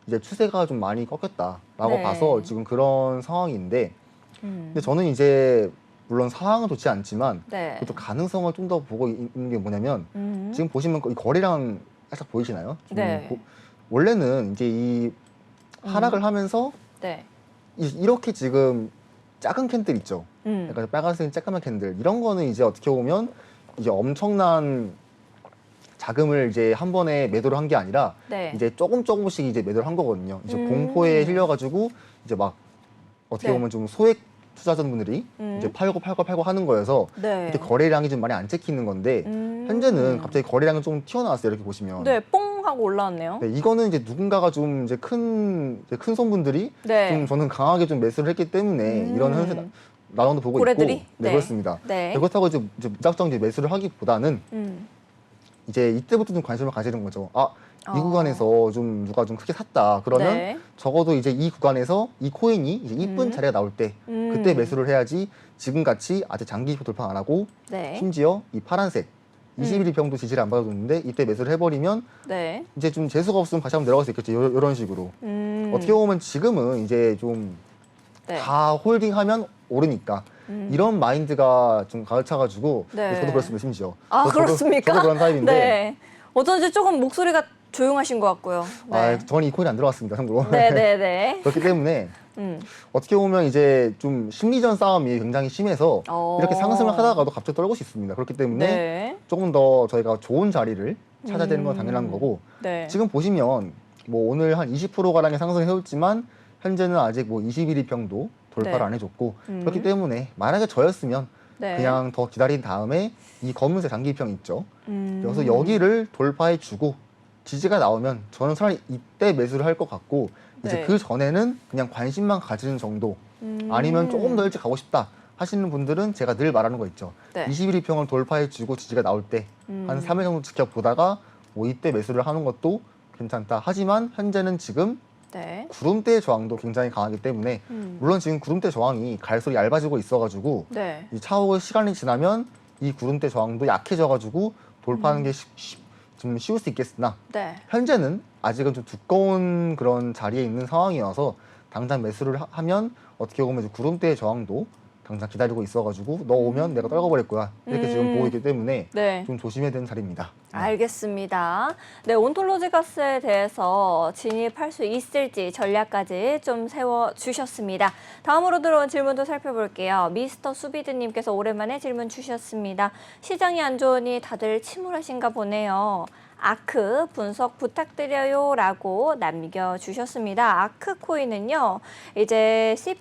이제 추세가 좀 많이 꺾였다라고 네. 봐서 지금 그런 상황인데, 근데 저는 이제 물론 상황은 좋지 않지만 네. 또 가능성을 좀 더 보고 있는 게 뭐냐면 지금 보시면 이 거래량 살짝 보이시나요? 지금 네. 원래는 이제 이 하락을 하면서 네. 이렇게 지금 작은 캔들 있죠. 약간 빨간색 쬐까만 캔들 이런 거는 이제 어떻게 보면 이제 엄청난 자금을 이제 한 번에 매도를 한 게 아니라 네. 이제 조금씩 이제 매도를 한 거거든요. 이제 공포에 흘려가지고 이제 막 어떻게 네. 보면 좀 소액 투자자분들이 이제 팔고 하는 거여서 네. 그때 거래량이 좀 많이 안 찍히는 건데 현재는 갑자기 거래량이 좀 튀어나왔어요. 이렇게 보시면. 네, 뽕 하고 올라왔네요. 네, 이거는 이제 누군가가 좀 이제 큰 손분들이 네. 좀 저는 강하게 좀 매수를 했기 때문에 이런 현상 나온도 보고 고래들이? 있고, 네. 그렇습니다. 네. 그렇다고 이제 무작정 이제 매수를 하기보다는 이제 이때부터 좀 관심을 가지는 거죠. 이 구간에서 좀 누가 좀 크게 샀다. 그러면 네. 적어도 이제 이 구간에서 이 코인이 이제 이쁜 자리가 나올 때 그때 매수를 해야지 지금 같이 아직 장기표 돌파 안 하고 네. 심지어 이 파란색 21일평도 지지를 안 받아줬는데 이때 매수를 해버리면 네. 이제 좀 재수가 없으면 다시 한번 내려갈 수 있겠죠. 이런 식으로. 어떻게 보면 지금은 이제 좀 네. 다 홀딩하면 오르니까 이런 마인드가 좀 가르쳐가지고 네. 저도 그렇습니다. 심지어. 그렇습니까? 저도 그런 타입인데 네. 어쩐지 조금 목소리가 조용하신 것 같고요. 네. 저는 이 코인 안 들어갔습니다. 참고로. 네네네. 그렇기 때문에 어떻게 보면 이제 좀 심리전 싸움이 굉장히 심해서 이렇게 상승을 하다가도 갑자기 떨고 수 있습니다. 그렇기 때문에 네. 조금 더 저희가 좋은 자리를 찾아야 되는 건 당연한 거고 네. 지금 보시면 뭐 오늘 한 20%가량의 상승을 해왔지만 현재는 아직 뭐 21일평도 돌파를 네. 안 해줬고 그렇기 때문에 만약에 저였으면 네. 그냥 더 기다린 다음에 이 검은색 장기평 있죠. 그래서 여기를 돌파해주고 지지가 나오면 저는 차라리 이때 매수를 할 것 같고 이제 네. 그 전에는 그냥 관심만 가지는 정도 아니면 조금 더 일찍 가고 싶다 하시는 분들은 제가 늘 말하는 거 있죠. 네. 21일평을 돌파해주고 지지가 나올 때 한 3일 정도 지켜보다가 뭐 이때 매수를 하는 것도 괜찮다. 하지만 현재는 지금 네. 구름대 저항도 굉장히 강하기 때문에 물론 지금 구름대 저항이 갈수록 얇아지고 있어가지고 네. 이 차후 시간이 지나면 이 구름대 저항도 약해져가지고 돌파하는 게 좀 쉬울 수 있겠으나 네. 현재는 아직은 좀 두꺼운 그런 자리에 있는 상황이어서 당장 매수를 하면 어떻게 보면 이제 구름대의 저항도 당장 기다리고 있어가지고 너 오면 내가 떨궈버릴 거야 이렇게 지금 보고 있기 때문에 네. 좀 조심해야 되는 자리입니다. 알겠습니다. 네, 온톨로지 가스에 대해서 진입할 수 있을지 전략까지 좀 세워주셨습니다. 다음으로 들어온 질문도 살펴볼게요. 미스터 수비드님께서 오랜만에 질문 주셨습니다. 시장이 안 좋으니 다들 침울하신가 보네요. 아크 분석 부탁드려요 라고 남겨주셨습니다. 아크 코인은요, 이제 C++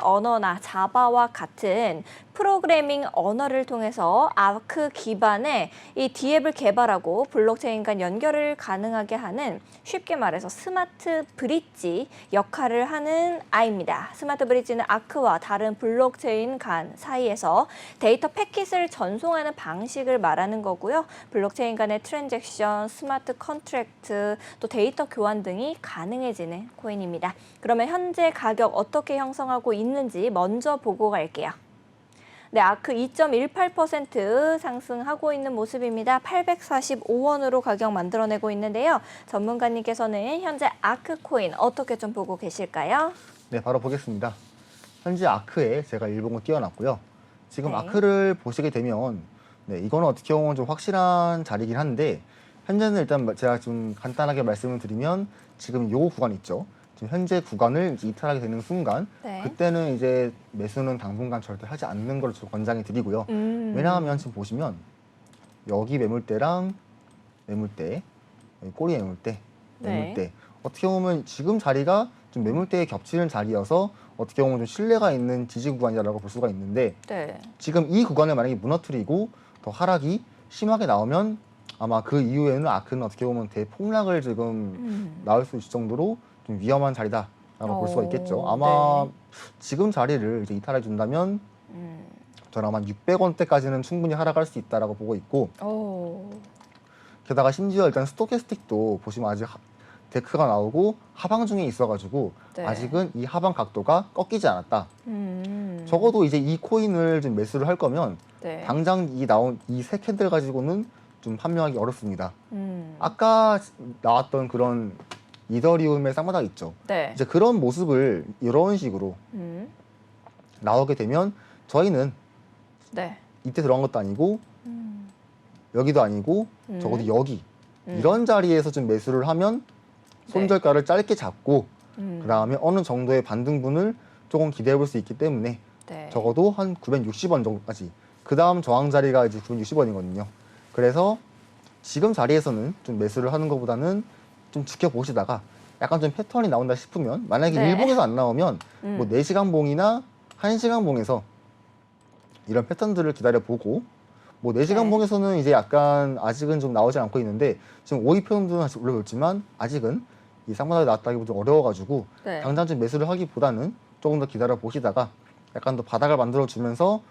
언어나 자바와 같은 프로그래밍 언어를 통해서 아크 기반의 이 D앱을 개발하고 블록체인 간 연결을 가능하게 하는, 쉽게 말해서 스마트 브릿지 역할을 하는 아이입니다. 스마트 브릿지는 아크와 다른 블록체인 간 사이에서 데이터 패킷을 전송하는 방식을 말하는 거고요. 블록체인 간의 트랜잭션, 스마트 컨트랙트, 또 데이터 교환 등이 가능해지는 코인입니다. 그러면 현재 가격 어떻게 형성하고 있는지 먼저 보고 갈게요. 네, 아크 2.18% 상승하고 있는 모습입니다. 845원으로 가격 만들어내고 있는데요. 전문가님께서는 현재 아크 코인 어떻게 좀 보고 계실까요? 네, 바로 보겠습니다. 현재 아크에 제가 일봉을 띄워놨고요. 지금 네. 아크를 보시게 되면 네, 이거는 어떻게 보면 좀 확실한 자리긴 한데 현재는 일단 제가 좀 간단하게 말씀을 드리면 지금 요 구간 있죠. 지금 현재 구간을 이제 이탈하게 되는 순간 네. 그때는 이제 매수는 당분간 절대 하지 않는 걸 좀 권장해 드리고요. 왜냐하면 지금 보시면 여기 매물대랑 매물대, 여기 꼬리 매물대, 매물대 네. 어떻게 보면 지금 자리가 좀 매물대에 겹치는 자리여서 어떻게 보면 좀 신뢰가 있는 지지 구간이라고 볼 수가 있는데 네. 지금 이 구간을 만약에 무너뜨리고 더 하락이 심하게 나오면 아마 그 이후에는 아크는 어떻게 보면 대폭락을 지금 나올 수 있을 정도로 좀 위험한 자리다라고 볼 수가 있겠죠. 아마 네. 지금 자리를 이제 이탈해 준다면 저는 아마 600원대까지는 충분히 하락할 수 있다라고 보고 있고 오. 게다가 심지어 일단 스토캐스틱도 보시면 아직 데크가 나오고 하방 중에 있어가지고 네. 아직은 이 하방 각도가 꺾이지 않았다. 적어도 이제 이 코인을 좀 매수를 할 거면 네. 당장 이 나온 이 세 캔들 가지고는 좀 판명하기 어렵습니다. 아까 나왔던 그런 이더리움의 쌍바닥 있죠. 네. 이제 그런 모습을 이런 식으로 나오게 되면 저희는 네. 이때 들어간 것도 아니고 여기도 아니고 적어도 여기 이런 자리에서 좀 매수를 하면 손절가를 짧게 잡고 그 다음에 어느 정도의 반등분을 조금 기대해 볼 수 있기 때문에 네. 적어도 한 960원 정도까지 그 다음 저항 자리가 이제 960원이거든요. 그래서 지금 자리에서는 좀 매수를 하는 것보다는 좀 지켜보시다가 약간 좀 패턴이 나온다 싶으면 만약에 네. 일봉에서 안 나오면 뭐 4시간 봉이나 1시간 봉에서 이런 패턴들을 기다려보고 뭐 4시간 네. 봉에서는 이제 약간 아직은 좀 나오지 않고 있는데 지금 5위 표현도 올려줬지만 아직은 이 쌍바닥이 나왔다기보다 좀 어려워가지고 네. 당장 좀 매수를 하기보다는 조금 더 기다려 보시다가 약간 더 바닥을 만들어 주면서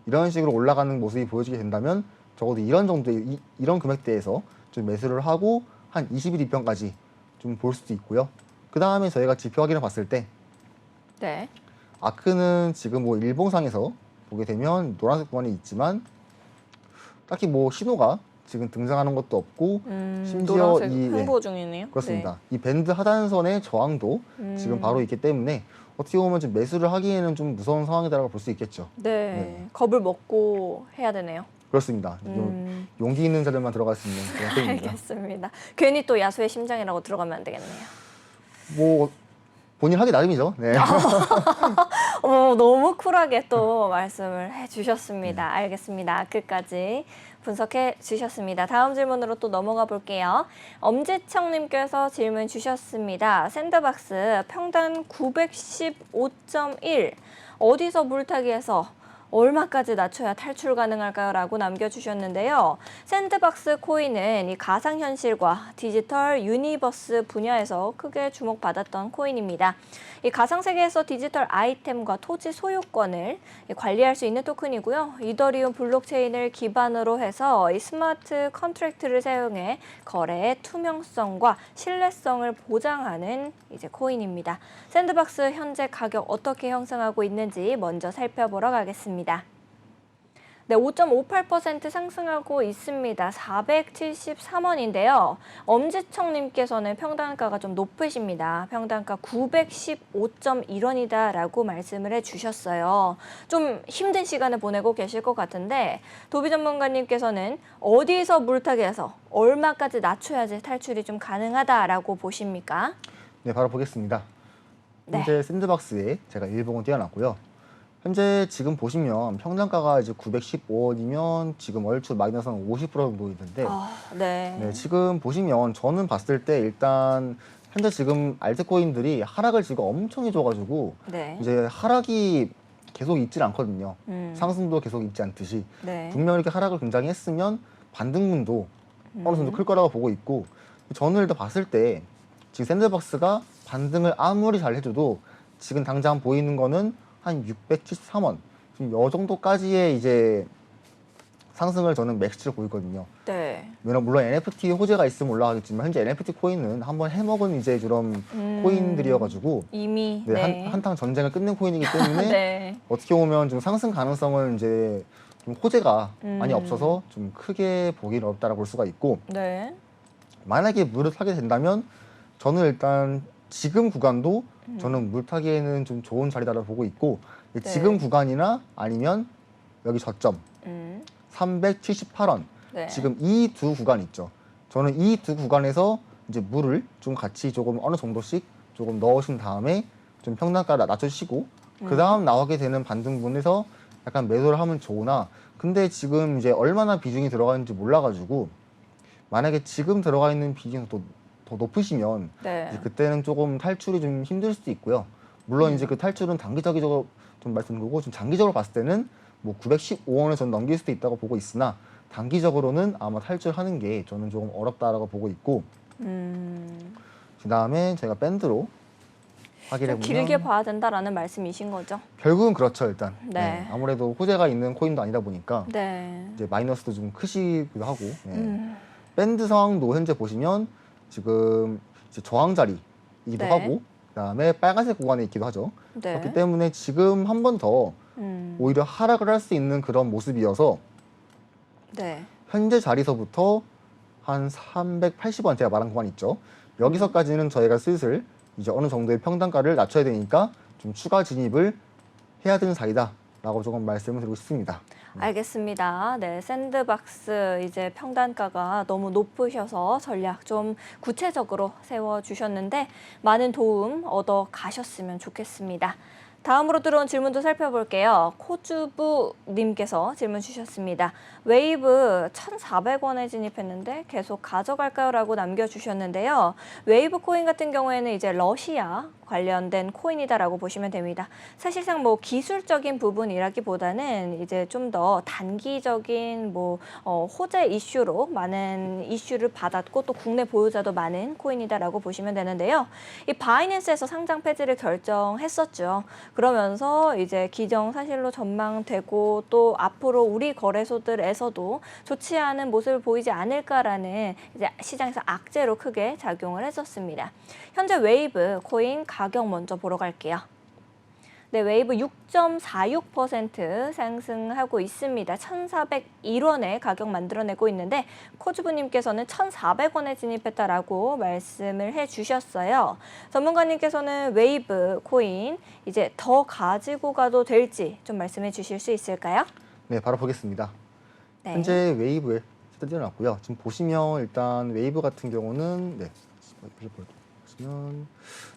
이런 식으로 올라가는 모습이 보여지게 된다면 적어도 이런 정도의 이런 금액대에서 좀 매수를 하고 한 20일 입변까지 좀 볼 수도 있고요. 그 다음에 저희가 지표 확인을 봤을 때 네. 아크는 지금 뭐 일봉상에서 보게 되면 노란색 구간이 있지만 딱히 뭐 신호가 지금 등장하는 것도 없고 심지어 노란색 이 홍보 중이네요. 그렇습니다. 이 밴드 하단선의 저항도 지금 바로 있기 때문에 어떻게 보면 좀 매수를 하기에는 좀 무서운 상황이다라고 볼 수 있겠죠. 네. 네. 겁을 먹고 해야 되네요. 그렇습니다. 용기 있는 자들만 들어갈 수 있는 그런 게임입니다. 알겠습니다. 괜히 또 야수의 심장이라고 들어가면 안 되겠네요. 뭐 본인 하기 나름이죠. 네. 너무 쿨하게 또 말씀을 해주셨습니다. 알겠습니다. 끝까지 분석해 주셨습니다. 다음 질문으로 또 넘어가 볼게요. 엄지청님께서 질문 주셨습니다. 샌드박스 평단 915.1 어디서 물타기해서 얼마까지 낮춰야 탈출 가능할까요? 라고 남겨주셨는데요. 샌드박스 코인은 이 가상현실과 디지털 유니버스 분야에서 크게 주목받았던 코인입니다. 이 가상세계에서 디지털 아이템과 토지 소유권을 관리할 수 있는 토큰이고요. 이더리움 블록체인을 기반으로 해서 이 스마트 컨트랙트를 사용해 거래의 투명성과 신뢰성을 보장하는 이제 코인입니다. 샌드박스 현재 가격 어떻게 형성하고 있는지 먼저 살펴보러 가겠습니다. 네, 5.58% 상승하고 있습니다. 473원인데요. 엄지청님께서는 평단가가 좀 높으십니다. 평단가 915.1원이다라고 말씀을 해주셨어요. 좀 힘든 시간을 보내고 계실 것 같은데 도비 전문가님께서는 어디서 물타기 해서 얼마까지 낮춰야지 탈출이 좀 가능하다라고 보십니까? 네, 바로 보겠습니다. 네. 현재 샌드박스에 제가 일봉을 띄워놨고요. 현재 지금 보시면 평단가가 이제 915원이면 지금 얼추 마이너스 한 50% 정도 있는데 네, 지금 보시면 저는 봤을 때 일단 현재 지금 알트코인들이 하락을 지금 엄청 해줘가지고 이제 하락이 계속 있질 않거든요. 상승도 계속 있지 않듯이 분명 이렇게 하락을 굉장히 했으면 반등문도 어느 정도 클 거라고 보고 있고 저는 일단 봤을 때 지금 샌드박스가 반등을 아무리 잘 해줘도 지금 당장 보이는 거는 한 673원 지금 이 정도까지의 이제 상승을 저는 맥스로 보이거든요. 네. 물론 NFT 호재가 있으면 올라가겠지만 현재 NFT 코인은 한번 해먹은 이제 그런 코인들이어가지고 이미 한탕 전쟁을 끝낸 코인이기 때문에 네. 어떻게 보면 좀 상승 가능성을 이제 좀 호재가 많이 없어서 좀 크게 보기는 어렵다라고 볼 수가 있고 만약에 물을 타게 된다면 저는 일단 지금 구간도 저는 물타기에는 좀 좋은 자리다라고 보고 있고 지금 구간이나 아니면 여기 저점 378원 지금 이 두 구간 있죠. 저는 이 두 구간에서 이제 물을 좀 같이 조금 어느 정도씩 조금 넣으신 다음에 좀 평단가를 낮춰주시고 그 다음 나오게 되는 반등분에서 약간 매도를 하면 좋으나 근데 지금 이제 얼마나 비중이 들어가는지 몰라가지고 만약에 지금 들어가 있는 비중이 더 높으시면 이제 그때는 조금 탈출이 좀 힘들 수도 있고요. 물론 이제 그 탈출은 단기적으로 좀 말씀드린 거고 좀 장기적으로 봤을 때는 뭐 915원을 전 넘길 수도 있다고 보고 있으나 단기적으로는 아마 탈출하는 게 저는 조금 어렵다라고 보고 있고 그다음에 제가 밴드로 확인해 보면 길게 봐야 된다라는 말씀이신 거죠? 결국은 그렇죠. 일단 아무래도 호재가 있는 코인도 아니다 보니까 이제 마이너스도 좀 크시기도 하고 밴드 상황도 현재 보시면 지금 이제 저항 자리이기도 하고 그다음에 빨간색 구간에 있기도 하죠. 그렇기 때문에 지금 한 번 더 오히려 하락을 할 수 있는 그런 모습이어서 현재 자리서부터 한 380원 제가 말한 구간 있죠. 여기서까지는 저희가 슬슬 이제 어느 정도의 평단가를 낮춰야 되니까 좀 추가 진입을 해야 되는 자리다라고 조금 말씀을 드리고 싶습니다. 알겠습니다. 네, 샌드박스 이제 평단가가 너무 높으셔서 전략 좀 구체적으로 세워주셨는데 많은 도움 얻어 가셨으면 좋겠습니다. 다음으로 들어온 질문도 살펴볼게요. 코주부님께서 질문 주셨습니다. 웨이브 1,400원에 진입했는데 계속 가져갈까요? 라고 남겨주셨는데요. 웨이브 코인 같은 경우에는 이제 러시아 관련된 코인이다라고 보시면 됩니다. 사실상 뭐 기술적인 부분이라기보다는 이제 좀 더 단기적인 뭐 호재 이슈로 많은 이슈를 받았고 또 국내 보유자도 많은 코인이다라고 보시면 되는데요. 이 바이낸스에서 상장 폐지를 결정했었죠. 그러면서 이제 기정사실로 전망되고 또 앞으로 우리 거래소들에서도 좋지 않은 모습을 보이지 않을까라는 이제 시장에서 악재로 크게 작용을 했었습니다. 현재 웨이브 코인 가격 먼저 보러 갈게요. 네, 웨이브 6.46% 상승하고 있습니다. 1,401원에 가격 만들어내고 있는데 코주부님께서는 1,400원에 진입했다라고 말씀을 해주셨어요. 전문가님께서는 웨이브 코인 이제 더 가지고 가도 될지 좀 말씀해 주실 수 있을까요? 네, 바로 보겠습니다. 현재 웨이브에 띄워놨고요. 지금 보시면 일단 웨이브 같은 경우는 보시면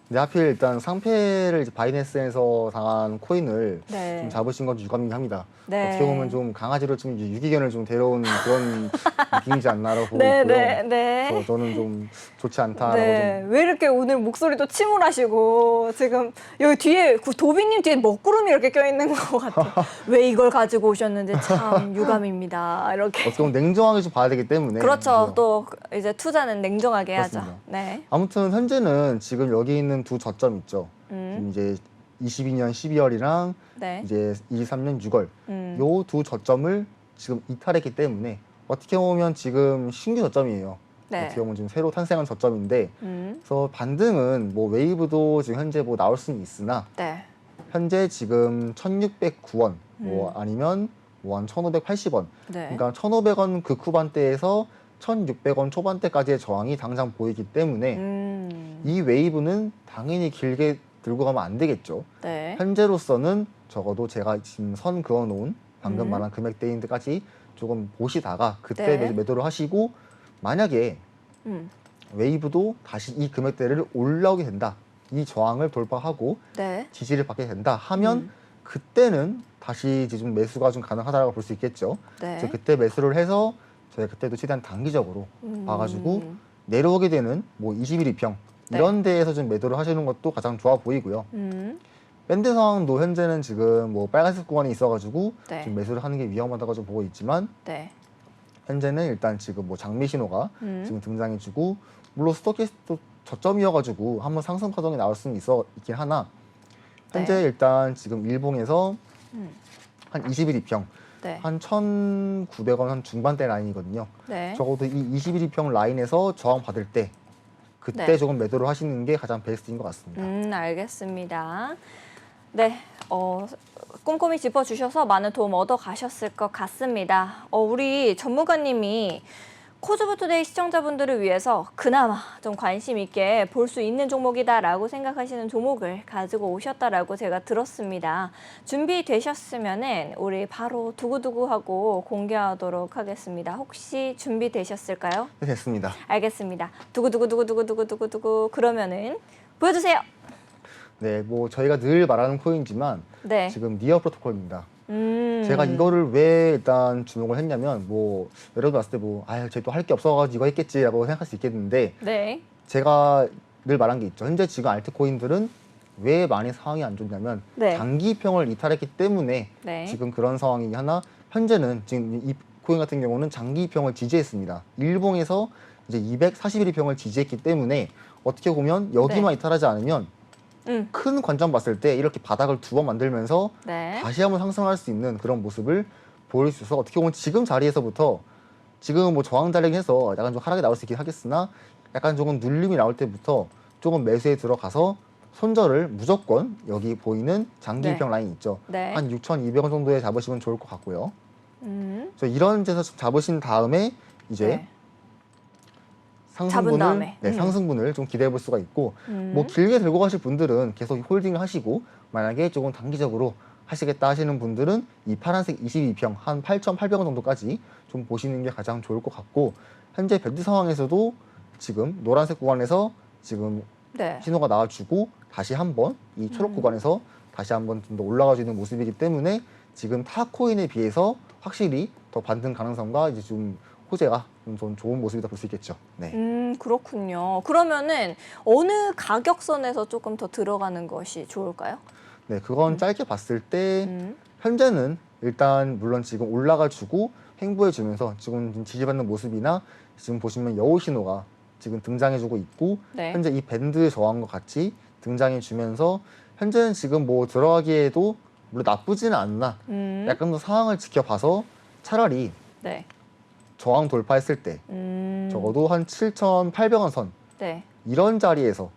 네, 하필 일단 상패를 이제 바이낸스에서 당한 코인을 네. 좀 잡으신 건 유감합니다. 네. 어떻게 보면 좀 강아지로 좀 유기견을 좀 데려온 그런 느낌이지 않나라고 보고 네, 있고요. 네, 네. 그래서 저는 좀 좋지 않다라고 네, 왜 이렇게 오늘 목소리도 침울하시고 지금 여기 뒤에 그 도비님 뒤에 먹구름이 이렇게 껴있는 것 같아요. 왜 이걸 가지고 오셨는지 참 유감입니다. 이렇게. 어떻게 보면 냉정하게 좀 봐야 되기 때문에 그렇죠. 또 이제 투자는 냉정하게 해야죠. 그렇습니다. 네. 아무튼 현재는 지금 여기 있는 두 저점 있죠. 지금 이제 22년 12월이랑 네. 이제 23년 6월 요 음. 두 저점을 지금 이탈했기 때문에 어떻게 보면 지금 신규 저점이에요. 네. 어떻게 보면 지금 새로 탄생한 저점인데 그래서 반등은 뭐 웨이브도 지금 현재 뭐 나올 수는 있으나 네. 현재 지금 1,609원 뭐 아니면 뭐 한 1,580원 네. 그러니까 1,500원 그 후반대에서 1,600원 초반대까지의 저항이 당장 보이기 때문에 이 웨이브는 당연히 길게 들고 가면 안 되겠죠. 네. 현재로서는 적어도 제가 지금 선 그어놓은 방금 말한 금액대인데까지 조금 보시다가 그때 네. 매도를 하시고 만약에 웨이브도 다시 이 금액대를 올라오게 된다. 이 저항을 돌파하고 네. 지지를 받게 된다 하면 그때는 다시 이제 좀 매수가 좀 가능하다고 볼 수 있겠죠. 네. 그래서 그때 매수를 해서 저희가 그때도 최대한 단기적으로 봐가지고 내려오게 되는 뭐 21, 2평 네. 이런 데에서 좀 매도를 하시는 것도 가장 좋아 보이고요. 밴드 상황도 현재는 지금 뭐 빨간색 구간이 있어가지고 네. 좀 매수를 하는 게 위험하다고 좀 보고 있지만 네. 현재는 일단 지금 뭐 장미 신호가 지금 등장해주고 물론 스토캐스트 저점이어가지고 한번 상승 파동이 나올 수는 있긴 하나 현재 네. 일단 지금 일봉에서 한 21, 2평 네. 한 1,900원 한 중반대 라인이거든요. 네. 적어도 이 21, 2평 라인에서 저항 받을 때 그때 네. 조금 매도를 하시는 게 가장 베스트인 것 같습니다. 알겠습니다. 네, 꼼꼼히 짚어주셔서 많은 도움 얻어 가셨을 것 같습니다. 우리 전문가님이 코즈부투데이 시청자분들을 위해서 그나마 좀 관심 있게 볼 수 있는 종목이다라고 생각하시는 종목을 가지고 오셨다라고 제가 들었습니다. 준비되셨으면은 우리 바로 두구두구하고 공개하도록 하겠습니다. 혹시 준비되셨을까요? 네, 됐습니다. 알겠습니다. 두구두구두구두구두구두구 그러면은 보여주세요. 네, 뭐 저희가 늘 말하는 코인이지만 네. 지금 니어 프로토콜입니다. 제가 이거를 왜 일단 주목을 했냐면 뭐 여러분 봤을 때 뭐 아유 쟤 또 할 게 없어가지고 이거 했겠지라고 생각할 수 있겠는데 네. 제가 늘 말한 게 있죠. 현재 지금 알트코인들은 왜 많이 상황이 안 좋냐면 네. 장기평을 이탈했기 때문에 네. 지금 그런 상황이 하나 현재는 지금 이 코인 같은 경우는 장기평을 지지했습니다. 일봉에서 이제 241평을 지지했기 때문에 어떻게 보면 여기만 네. 이탈하지 않으면 큰 관점 봤을 때 이렇게 바닥을 두 번 만들면서 네. 다시 한번 상승할 수 있는 그런 모습을 보일 수 있어서 어떻게 보면 지금 자리에서부터 지금 뭐 저항 자리긴 해서 약간 좀 하락이 나올 수 있긴 하겠으나 약간 조금 눌림이 나올 때부터 조금 매수에 들어가서 손절을 무조건 여기 보이는 장기평 네. 라인 있죠. 네. 한 6,200원 정도에 잡으시면 좋을 것 같고요. 음. 그래서 이런 데서 잡으신 다음에 이제 네. 잡은 상승분을 다음에. 상승분을 좀 기대해 볼 수가 있고 뭐 길게 들고 가실 분들은 계속 홀딩을 하시고 만약에 조금 단기적으로 하시겠다 하시는 분들은 이 파란색 22평 한 8,800원 정도까지 좀 보시는 게 가장 좋을 것 같고 현재 밴드 상황에서도 지금 노란색 구간에서 지금 네. 신호가 나와주고 다시 한번 이 초록 구간에서 다시 한번 좀 더 올라가 주는 모습이기 때문에 지금 타 코인에 비해서 확실히 더 반등 가능성과 이제 좀 호재가 좀 좋은 모습이다 볼 수 있겠죠. 네. 그렇군요. 그러면은 어느 가격선에서 조금 더 들어가는 것이 좋을까요? 네, 그건 짧게 봤을 때 현재는 일단 물론 지금 올라가주고 횡보해주면서 지금 지지받는 모습이나 지금 보시면 여우 신호가 지금 등장해주고 있고 네. 현재 이 밴드 저항과 같이 등장해주면서 현재는 지금 뭐 들어가기에도 물론 나쁘지는 않나 약간 더 상황을 지켜봐서 차라리 네. 저항 돌파했을 때 적어도 한 7,800원 선 네. 이런 자리에서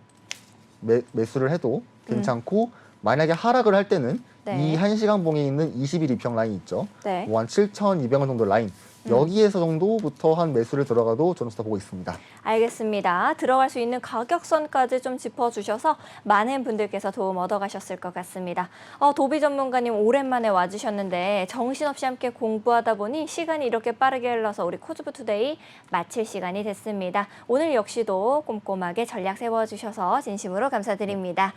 매수를 해도 괜찮고 만약에 하락을 할 때는 네. 이 1시간 봉에 있는 21, 2평 라인 있죠. 네. 뭐 한 7,200원 정도 라인 여기에서 정도부터 한 매수를 들어가도 저는 보고 있습니다. 알겠습니다. 들어갈 수 있는 가격선까지 좀 짚어주셔서 많은 분들께서 도움 얻어가셨을 것 같습니다. 도비 전문가님 오랜만에 와주셨는데 정신없이 함께 공부하다 보니 시간이 이렇게 빠르게 흘러서 우리 코즈부 투데이 마칠 시간이 됐습니다. 오늘 역시도 꼼꼼하게 전략 세워주셔서 진심으로 감사드립니다.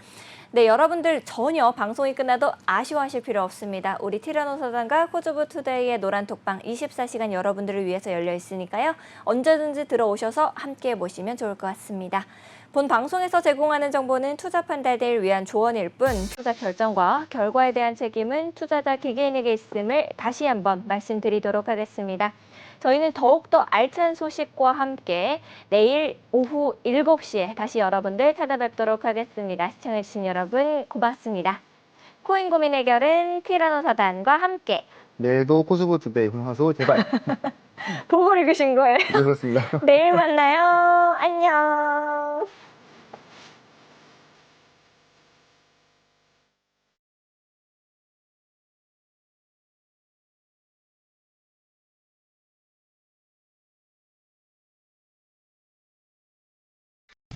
네, 여러분들 전혀 방송이 끝나도 아쉬워하실 필요 없습니다. 우리 티라노사단과 코즈부 투데이의 노란톡방 24시간 여러분들을 위해서 열려 있으니까요. 언제든지 들어오셔서 함께 보시면 좋을 것 같습니다. 본 방송에서 제공하는 정보는 투자 판단을 위한 조언일 뿐 투자 결정과 결과에 대한 책임은 투자자 개개인에게 있음을 다시 한번 말씀드리도록 하겠습니다. 저희는 더욱더 알찬 소식과 함께 내일 오후 7시에 다시 여러분들 찾아뵙도록 하겠습니다. 시청해주신 여러분 고맙습니다. 코인 고민 해결은 티라노사단과 함께 내일도 코즈부 투데이 훈화소 제발. 보고 읽으신 거예요. 네, 그렇습니다. 내일 만나요. 안녕.